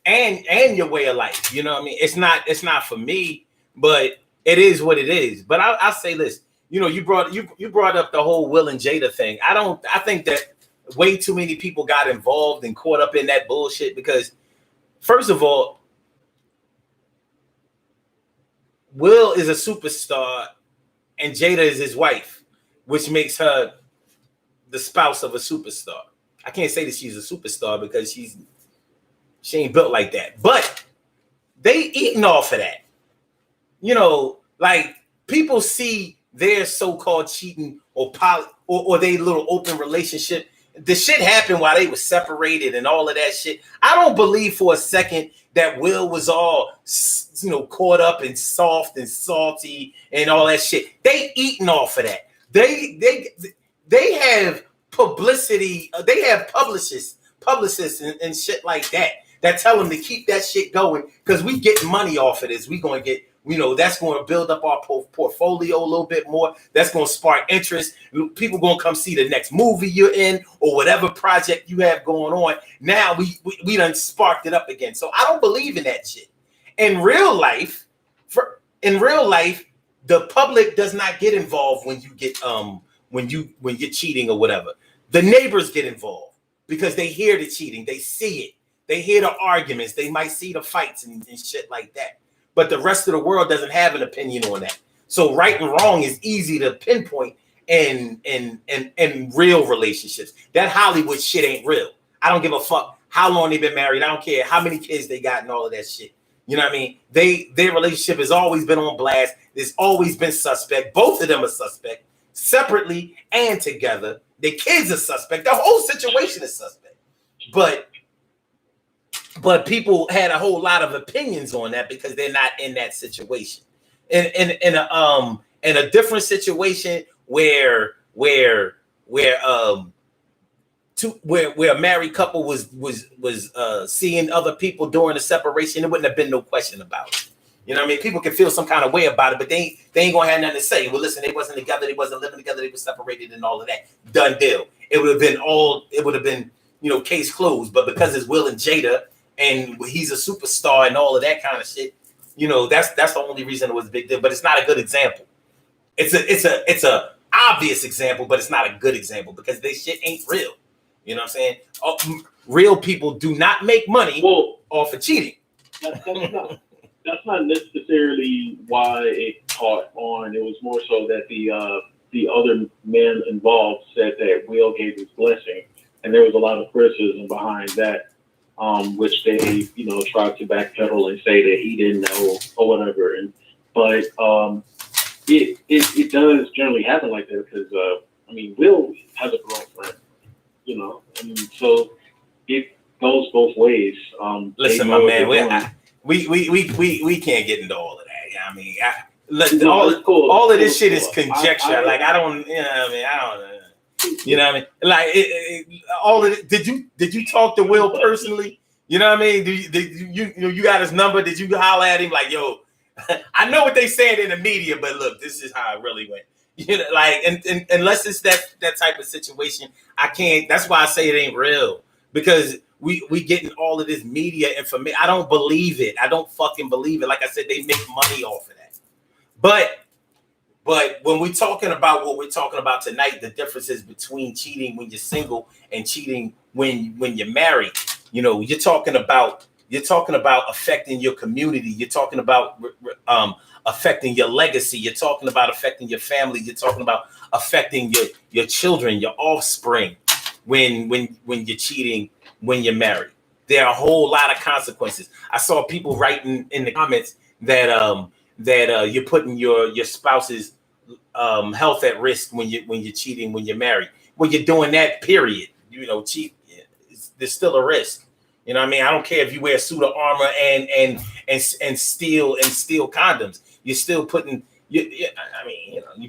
S1: and your way of life. You know what I mean? It's not for me, but it is what it is. But I'll say this. You brought up the whole Will and Jada thing. I think that way too many people got involved and caught up in that bullshit because, first of all, Will is a superstar and Jada is his wife, which makes her the spouse of a superstar. I can't say that she's a superstar because she ain't built like that. But they eating off of that. Like people see their so-called cheating or their little open relationship. The shit happened while they were separated and all of that shit. I don't believe for a second that Will was all, caught up and soft and salty and all that shit. They eating off of that. They have publicity. They have publicists and shit like that tell them to keep that shit going because we get money off of this. We going to get, that's going to build up our portfolio a little bit more. That's going to spark interest. People going to come see the next movie you're in or whatever project you have going on. Now we done sparked it up again. So I don't believe in that shit. In real life, the public does not get involved when you get when you're cheating or whatever. The neighbors get involved because they hear the cheating, they see it. They hear the arguments. They might see the fights and shit like that. But the rest of the world doesn't have an opinion on that. So right and wrong is easy to pinpoint in real relationships. That Hollywood shit ain't real. I don't give a fuck how long they've been married. I don't care how many kids they got and all of that shit. You know what I mean? Their relationship has always been on blast. There's always been suspect. Both of them are suspect, separately and together. The kids are suspect. The whole situation is suspect. But people had a whole lot of opinions on that because they're not in that situation. In a different situation where a married couple was seeing other people during the separation, there wouldn't have been no question about it. You know what I mean? People can feel some kind of way about it, but they ain't gonna have nothing to say. Well, listen, they wasn't together, they wasn't living together, they were separated and all of that. Done deal. It would have been, case closed. But because it's Will and Jada and he's a superstar and all of that kind of shit, that's the only reason it was a big deal. But it's not a good example. It's a obvious example, but it's not a good example because this shit ain't real. You know what I'm saying? Real people do not make money off of cheating.
S2: That's not necessarily why it caught on. It was more so that the other men involved said that Will gave his blessing, and there was a lot of criticism behind that, which they tried to backpedal and say that he didn't know or whatever. But it does generally happen like that because Will has a girlfriend, so it goes both ways.
S1: Listen, my man, we can't get into all of that. I mean, all of this shit is conjecture. I don't, I don't know. You know what I mean? Like all of it. Did you talk to Will personally? You know what I mean? You got his number? Did you holler at him like, yo? I know what they saying in the media, but look, this is how it really went. And unless it's that type of situation, I can't. That's why I say it ain't real because we getting all of this media information. I don't believe it. I don't fucking believe it. Like I said, they make money off of that. But when we're talking about what we're talking about tonight, the differences between cheating when you're single and cheating when you're married, you're talking about affecting your community. You're talking about affecting your legacy. You're talking about affecting your family. You're talking about affecting your children, your offspring when you're cheating when you're married. There are a whole lot of consequences. I saw people writing in the comments that you're putting your spouse's health at risk when you're cheating when you're married. When you're doing that, period. Cheat. There's still a risk. You know what I mean? I don't care if you wear a suit of armor and steal condoms. You're still putting you're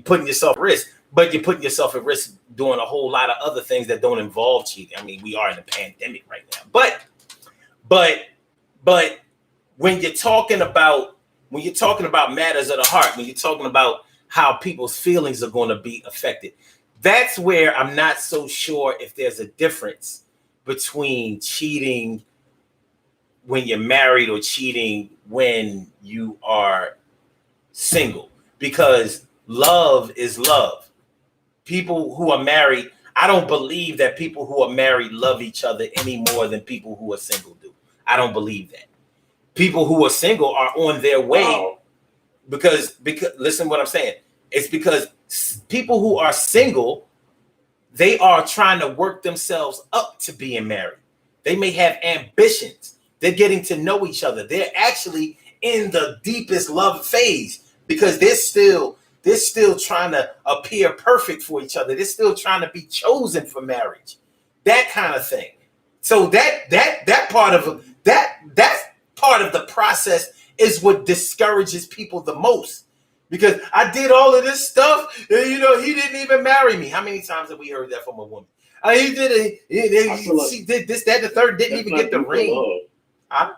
S1: putting yourself at risk, but you're putting yourself at risk doing a whole lot of other things that don't involve cheating. I mean, we are in a pandemic right now. But when you're talking about matters of the heart, when you're talking about how people's feelings are going to be affected, that's where I'm not so sure if there's a difference between cheating when you're married or cheating when you are single, because love is love. People who are married, I don't believe that people who are married love each other any more than people who are single do. I don't believe that. People who are single are on their way because listen what I'm saying. It's because people who are single, they are trying to work themselves up to being married. They may have ambitions. They're getting to know each other. They're actually in the deepest love phase because they're still trying to appear perfect for each other. They're still trying to be chosen for marriage. That kind of thing. So that part of the process is what discourages people the most. Because I did all of this stuff, and he didn't even marry me. How many times have we heard that from a woman? He did it. She did this, that, the third. Didn't even get the ring. Huh?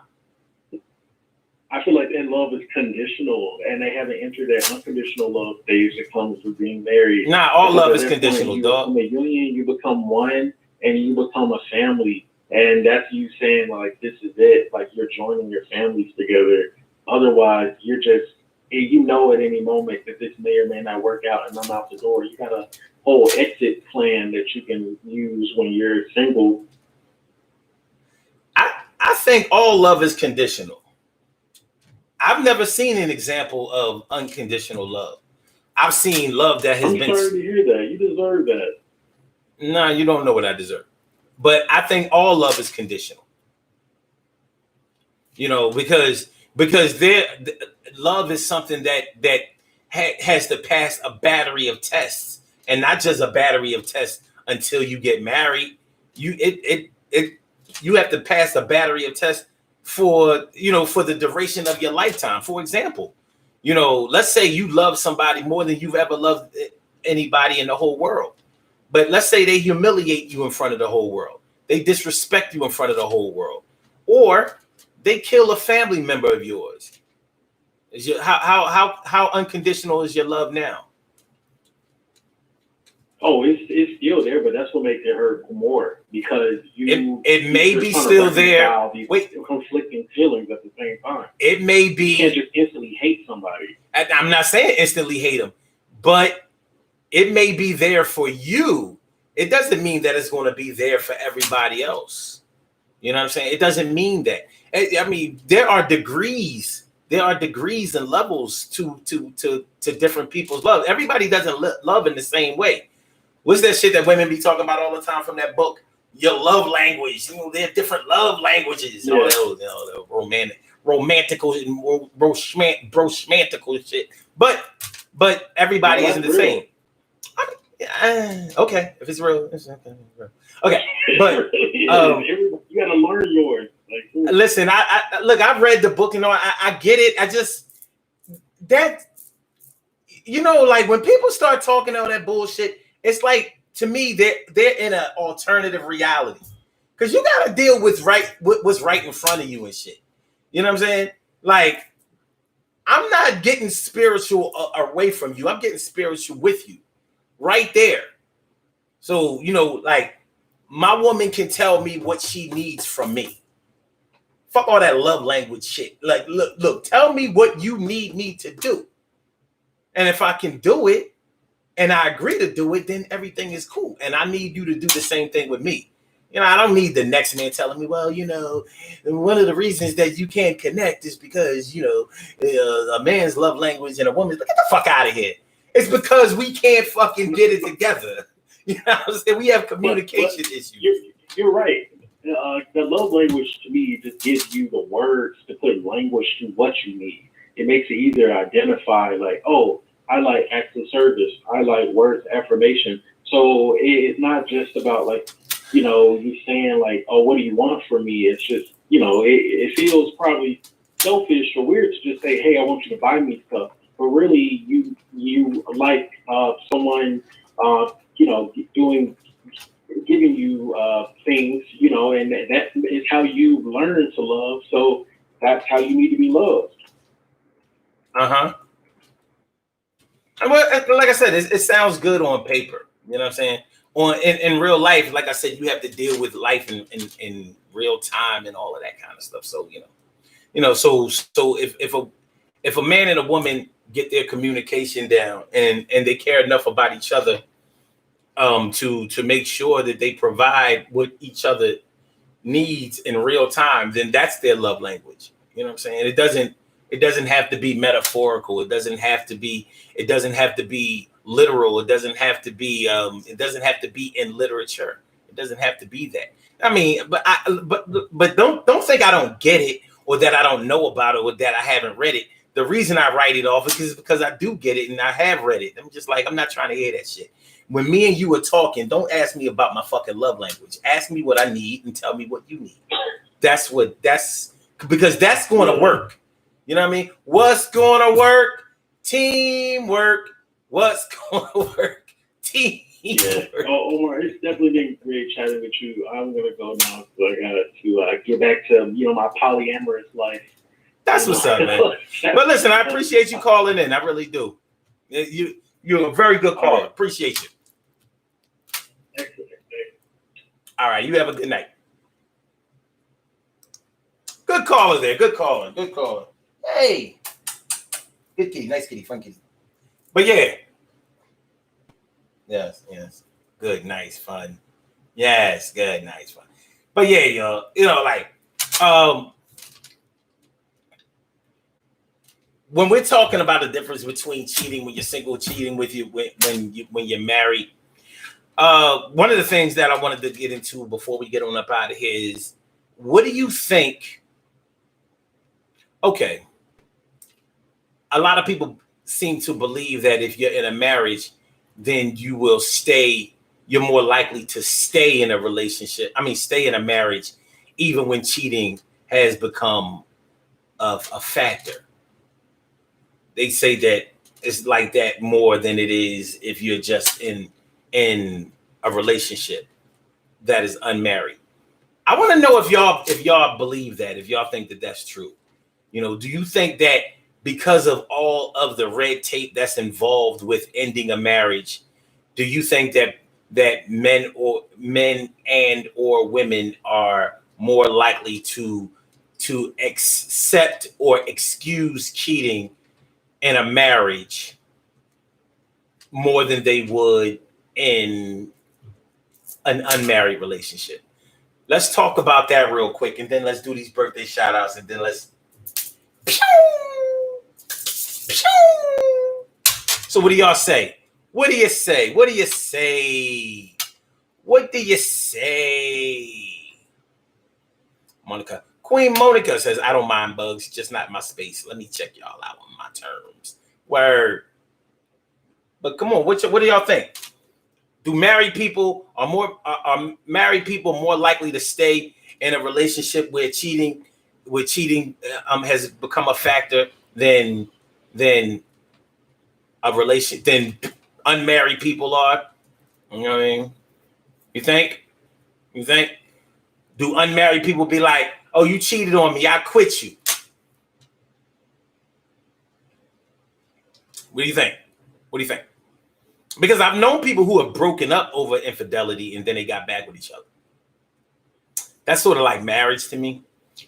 S2: I feel like that love is conditional, and they haven't entered that unconditional love phase that comes with being married.
S1: Nah, all love is conditional, dog.
S2: In a union, you become one, and you become a family, and that's you saying like, "This is it." Like you're joining your families together. Otherwise, you're just at any moment that this may or may not work out, and I'm out the door. You got a whole exit plan that you can use when you're single.
S1: I think all love is conditional. I've never seen an example of unconditional love. I've seen love that has
S2: I'm
S1: been.
S2: sorry to hear that. You deserve that.
S1: Nah, you don't know what I deserve. But I think all love is conditional. Because love is something that has to pass a battery of tests, and not just a battery of tests until you get married. You have to pass a battery of tests for the duration of your lifetime. For example, let's say you love somebody more than you've ever loved anybody in the whole world. But let's say they humiliate you in front of the whole world. They disrespect you in front of the whole world. Or they kill a family member of yours. How unconditional is your love now?
S2: Oh, it's still there, but that's what makes it hurt more because
S1: it may be still there.
S2: Wait, conflicting feelings at the same time.
S1: It may be.
S2: You can't just instantly hate somebody.
S1: I'm not saying instantly hate them, but it may be there for you. It doesn't mean that it's going to be there for everybody else. You know what I'm saying? It doesn't mean that. I mean, there are degrees. There are degrees and levels to different people's love. Everybody doesn't love in the same way. What's that shit that women be talking about all the time from that book? Your love language. They have different love languages.
S2: Yeah.
S1: The romantical and broschmantical shit. But everybody isn't the same. Okay, if it's real, it's okay. Okay, but
S2: you gotta learn yours.
S1: Listen, I look. I've read the book, I get it. I just like when people start talking all that bullshit, it's like to me they're in an alternative reality because you got to deal with what's right in front of you and shit. You know what I'm saying? Like, I'm not getting spiritual away from you. I'm getting spiritual with you. Right there. So, like my woman can tell me what she needs from me. Fuck all that love language shit. Like, look, tell me what you need me to do. And if I can do it and I agree to do it, then everything is cool. And I need you to do the same thing with me. I don't need the next man telling me, well, one of the reasons that you can't connect is because, a man's love language and a woman's, get the fuck out of here. It's because we can't fucking get it together. You know what I'm saying? We have communication issues.
S2: You're right. The love language to me just gives you the words to put language to what you need. It makes it easier to identify, like, oh, I like acts of service. I like words of affirmation. So it's not just about like, you saying like, oh, what do you want from me? It's just, it feels probably selfish or weird to just say, hey, I want you to buy me stuff. But really, you like someone, giving you things, and that is how you learn to love. So that's how you need to be loved.
S1: Well, like I said, it sounds good on paper. You know what I'm saying? In real life, like I said, you have to deal with life in real time and all of that kind of stuff. So so if a man and a woman get their communication down and they care enough about each other to make sure that they provide what each other needs in real time, then that's their love language. You know what I'm saying? It doesn't have to be metaphorical. It doesn't have to be literal. It doesn't have to be in literature. It doesn't have to be that. I mean, but don't think I don't get it or that I don't know about it or that I haven't read it. The reason I write it off is because I do get it and I have read it. I'm just like, I'm not trying to hear that shit. When me and you are talking, don't ask me about my fucking love language. Ask me what I need and tell me what you need. That's because that's going to work. You know what I mean? What's going to work? Teamwork. What's going to work? Teamwork.
S2: Yeah. Oh, Omar, it's definitely been great chatting with you. I'm going to go now. So I got to get back to, my polyamorous life.
S1: That's what's up, man. But listen, I appreciate you calling in. I really do. You're a very good caller. Appreciate you.
S2: Excellent.
S1: All right. You have a good night. Good caller there. Good caller. Good caller. Hey. Good kitty. Nice kitty. Fun kitty. But yeah. Yes. Good. Nice. Fun. Yes. Good. Nice. Fun. But yeah, y'all. Like, Um, when we're talking about the difference between cheating when you're single, cheating with you when you're married, one of the things that I wanted to get into before we get on up out of here is, what do you think? Okay, a lot of people seem to believe that if you're in a marriage, then you will stay. You're more likely to stay in a relationship. I mean, stay in a marriage, even when cheating has become a factor. They say that it's like that more than it is if you're just in a relationship that is unmarried. I want to know if y'all believe that, if y'all think that that's true. Do you think that because of all of the red tape that's involved with ending a marriage, do you think that men and or women are more likely to accept or excuse cheating in a marriage more than they would in an unmarried relationship? Let's talk about that real quick, and then let's do these birthday shout outs, and then let's. So what do y'all say? What do you say? What do you say? What do you say? Monica. Queen Monica says, I don't mind bugs, just not my space. Let me check y'all out on my terms. Word. But come on, what do y'all think? Do married people are married people more likely to stay in a relationship where cheating has become a factor than a relation than unmarried people are? You know what I mean? You think? You think? Do unmarried people be like, "Oh, you cheated on me, I quit you"? What do you think? What do you think? Because I've known people who have broken up over infidelity and then they got back with each other. That's sort of like marriage to me.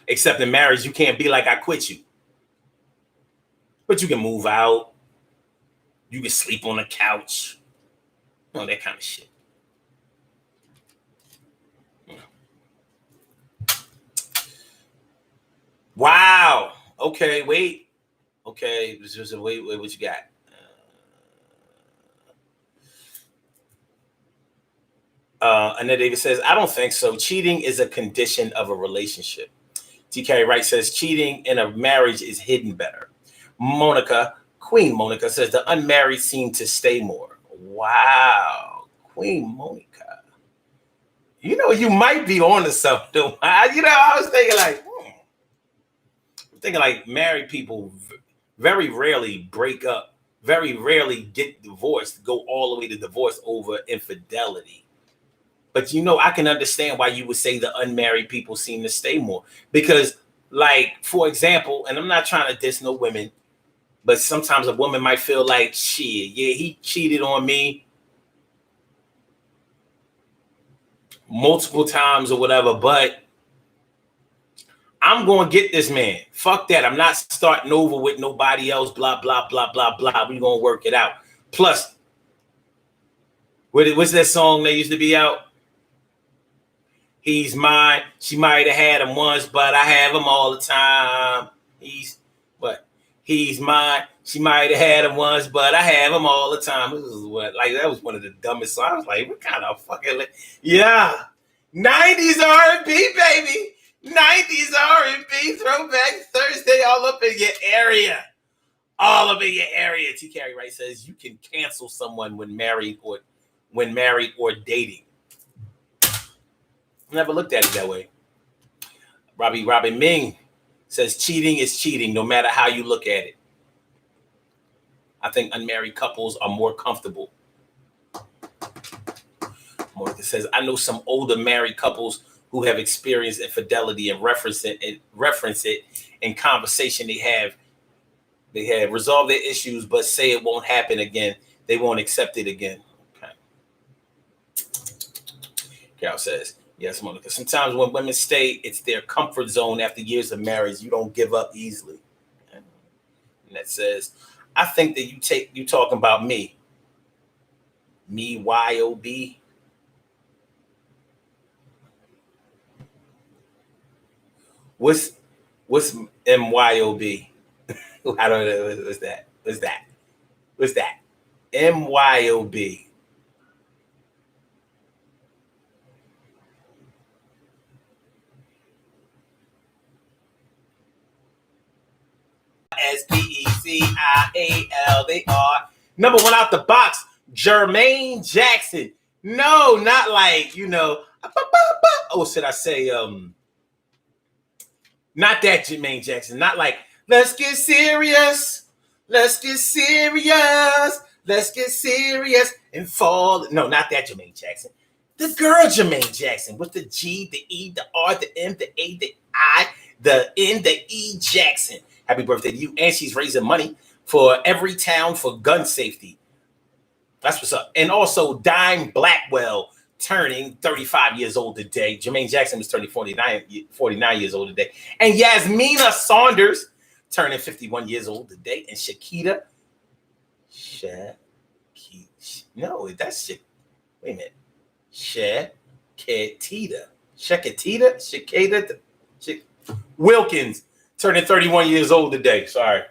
S1: Except in marriage, you can't be like, I quit you. But you can move out. You can sleep on the couch. That kind of shit. Wow. Okay, wait. Okay, wait, what you got? Annette Davis says, I don't think so. Cheating is a condition of a relationship. TK Wright says, cheating in a marriage is hidden better. Queen Monica says, the unmarried seem to stay more. Wow. Queen Monica. You might be on to something. I was thinking like married people very rarely break up, very rarely get divorced, go all the way to divorce over infidelity. But I can understand why you would say the unmarried people seem to stay more. Because, like, for example, and I'm not trying to diss no women, but sometimes a woman might feel like, shit, yeah, he cheated on me multiple times or whatever, but I'm going to get this man. Fuck that. I'm not starting over with nobody else, blah, blah, blah, blah, blah. We're going to work it out. Plus, what's that song that used to be out? He's mine. She might have had him once, but I have him all the time. He's mine. She might have had him once, but I have him all the time. This is that was one of the dumbest songs. I was like, what kind of fucking, yeah. 90s R&B, baby. 90s R&B throwback Thursday all up in your area. All up in your area. T. Carey Wright says you can cancel someone when married or dating. Never looked at it that way. Robbie Ming says cheating is cheating no matter how you look at it. I think unmarried couples are more comfortable. Monica says, I know some older married couples who have experienced infidelity and reference it in conversation they have resolved their issues, but say it won't happen again. They won't accept it again. Okay. Carol says, yes, Monica. Sometimes when women stay, it's their comfort zone after years of marriage. You don't give up easily. And that says, I think that you talking about me. Me, Y-O-B. What's MYOB? I don't know. What's that? What's that? MYOB. SPECIAL. They are number one out the box. Jermaine Jackson. No, not like, oh, should I say not that Jermaine Jackson. Not like, let's get serious. Let's get serious. Let's get serious and fall. No, not that Jermaine Jackson. The girl Jermaine Jackson with the G, the E, the R, the M, the A, the I, the N, the E Jackson. Happy birthday to you. And she's raising money for every town for gun safety. That's what's up. And also Dime Blackwell turning 35 years old today. Jermaine Jackson was turning 49 years old today. And Yasmina Saunders turning 51 years old today. And Shakita. No, that's Shakita. Wait a minute. Shakita Wilkins turning 31 years old today. Sorry.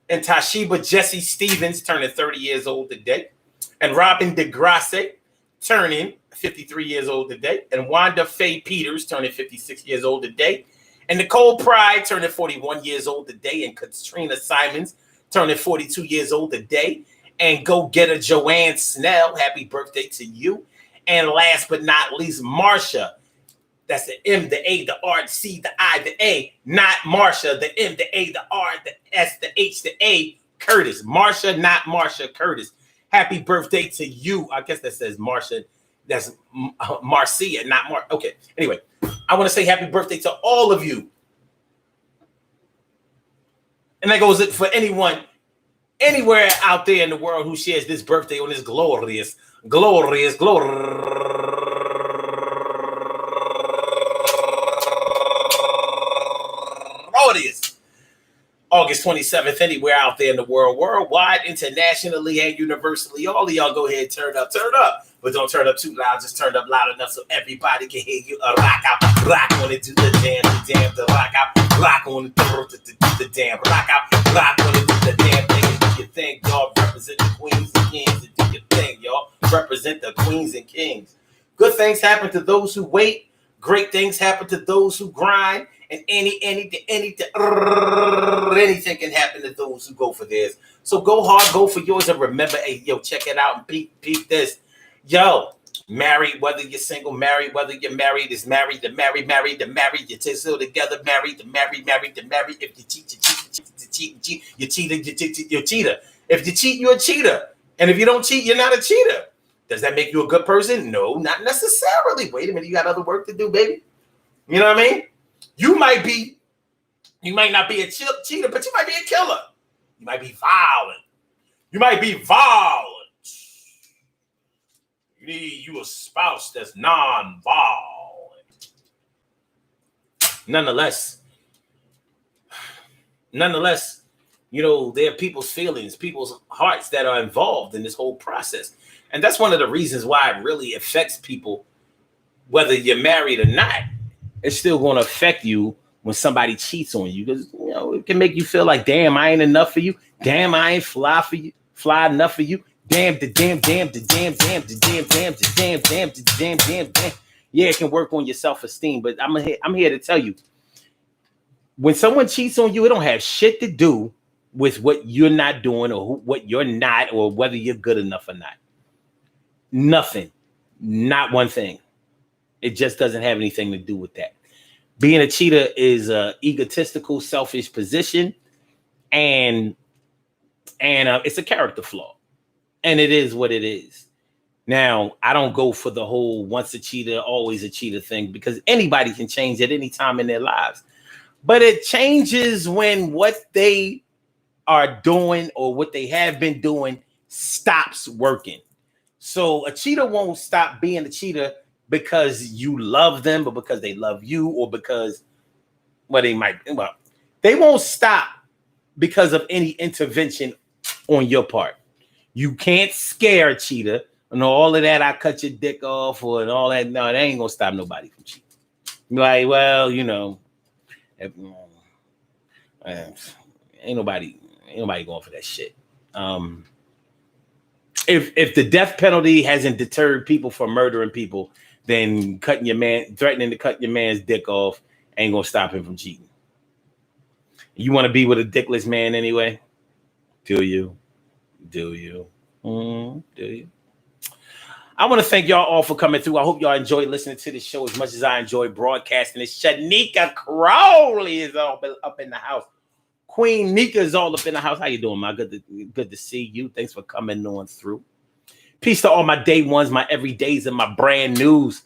S1: And Tashiba Jesse Stevens turning 30 years old today. And Robin DeGrasse turning 53 years old today. And Wanda Faye Peters turning 56 years old today. And Nicole Pride turning 41 years old today. And Katrina Simons turning 42 years old today. And go getter Joanne Snell. Happy birthday to you. And last but not least, Marsha. That's the M, the A, the R, the C, the I, the A. Not Marsha, the M, the A, the R, the S, the H, the A. Curtis. Marsha, not Marsha. Curtis. Happy birthday to you. I guess that says Marsha. That's Marcia, not Mar. Okay. Anyway, I want to say happy birthday to all of you. And that goes for anyone, anywhere out there in the world who shares this birthday on this glorious August 27th, anywhere out there in the world, worldwide, internationally, and universally. All of y'all go ahead, turn up. But don't turn up too loud. Just turn up loud enough so everybody can hear you. Rock out, rock on it, do the damn, the rock out, rock on it, do the damn, rock out, rock on it, do the damn thing, and do your thing, y'all. Represent the queens and kings and do your thing, y'all. Represent the queens and kings. Good things happen to those who wait. Great things happen to those who grind. And anything can happen to those who go for theirs. So go hard, go for yours, and remember, hey, yo, check it out and peep this. Yo, married, whether you're single, married, whether you're married, is married, the married, you're still together, married, the married. If you cheat, you're a cheater. If you cheat, you're a cheater. And if you don't cheat, you're not a cheater. Does that make you a good person? No, not necessarily. Wait a minute, you got other work to do, baby. You know what I mean? You might not be a cheater, but you might be a killer. You might be violent. You need you a spouse that's non-violent. Nonetheless, there are people's feelings, people's hearts that are involved in this whole process. And that's one of the reasons why it really affects people, whether you're married or not. It's still going to affect you when somebody cheats on you, because it can make you feel like, damn, I ain't enough for you. Damn, I ain't fly enough for you. Damn. Yeah, it can work on your self-esteem, but I'm here to tell you, when someone cheats on you, it don't have shit to do with what you're not doing or what you're not, or whether you're good enough or not. Nothing, not one thing. It just doesn't have anything to do with that. Being a cheater is a egotistical, selfish position, and it's a character flaw, and it is what it is. Now, I don't go for the whole once a cheater, always a cheater thing, because anybody can change at any time in their lives. But it changes when what they are doing or what they have been doing stops working. So a cheater won't stop being a cheater because you love them, but because they love you, or because they won't stop because of any intervention on your part. You can't scare a cheater and all of that. I cut your dick off and all that. No, that ain't gonna stop nobody from cheating. Like, well, Ain't nobody going for that shit. If the death penalty hasn't deterred people from murdering people, then threatening to cut your man's dick off ain't gonna stop him from cheating. You want to be with a dickless man anyway? Do you? Do you? Do you? I want to thank y'all all for coming through. I hope y'all enjoyed listening to the show as much as I enjoyed broadcasting it. Shanika Crowley is all up in the house. Queen Nika is all up in the house. How you doing, ma? Good to see you. Thanks for coming on through. Peace to all my day ones, my everydays, and my brand news.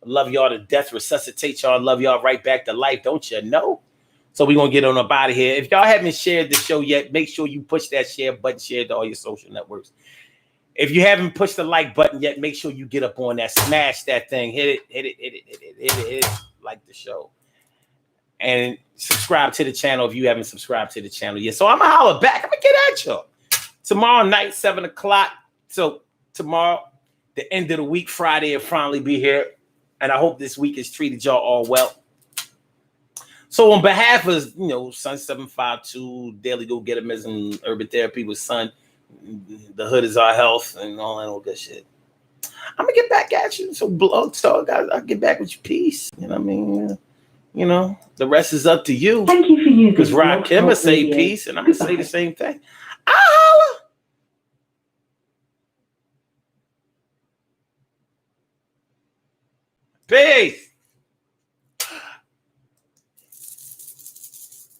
S1: I love y'all to death. Resuscitate y'all. Love y'all right back to life. Don't you know? So we're going to get on up out of here. If y'all haven't shared the show yet, make sure you push that share button, share to all your social networks. If you haven't pushed the like button yet, make sure you get up on that, smash that thing, hit it, like the show. And subscribe to the channel if you haven't subscribed to the channel yet. So I'm going to holler back. I'm going to get at y'all. Tomorrow night, 7 o'clock. So tomorrow, the end of the week, Friday, will finally be here. And I hope this week has treated y'all all well. So on behalf of, Sun 752, Daily Go-Getterism, Urban Therapy with Sun, the hood is our health, and all that old good shit. I'm going to get back at you. So Blog Star, guys, I'll get back with you. Peace. You know what I mean? The rest is up to you.
S3: Thank you for using
S1: because Rock Kim will say peace, and I'm going to say the same thing. I'll holla. Peace.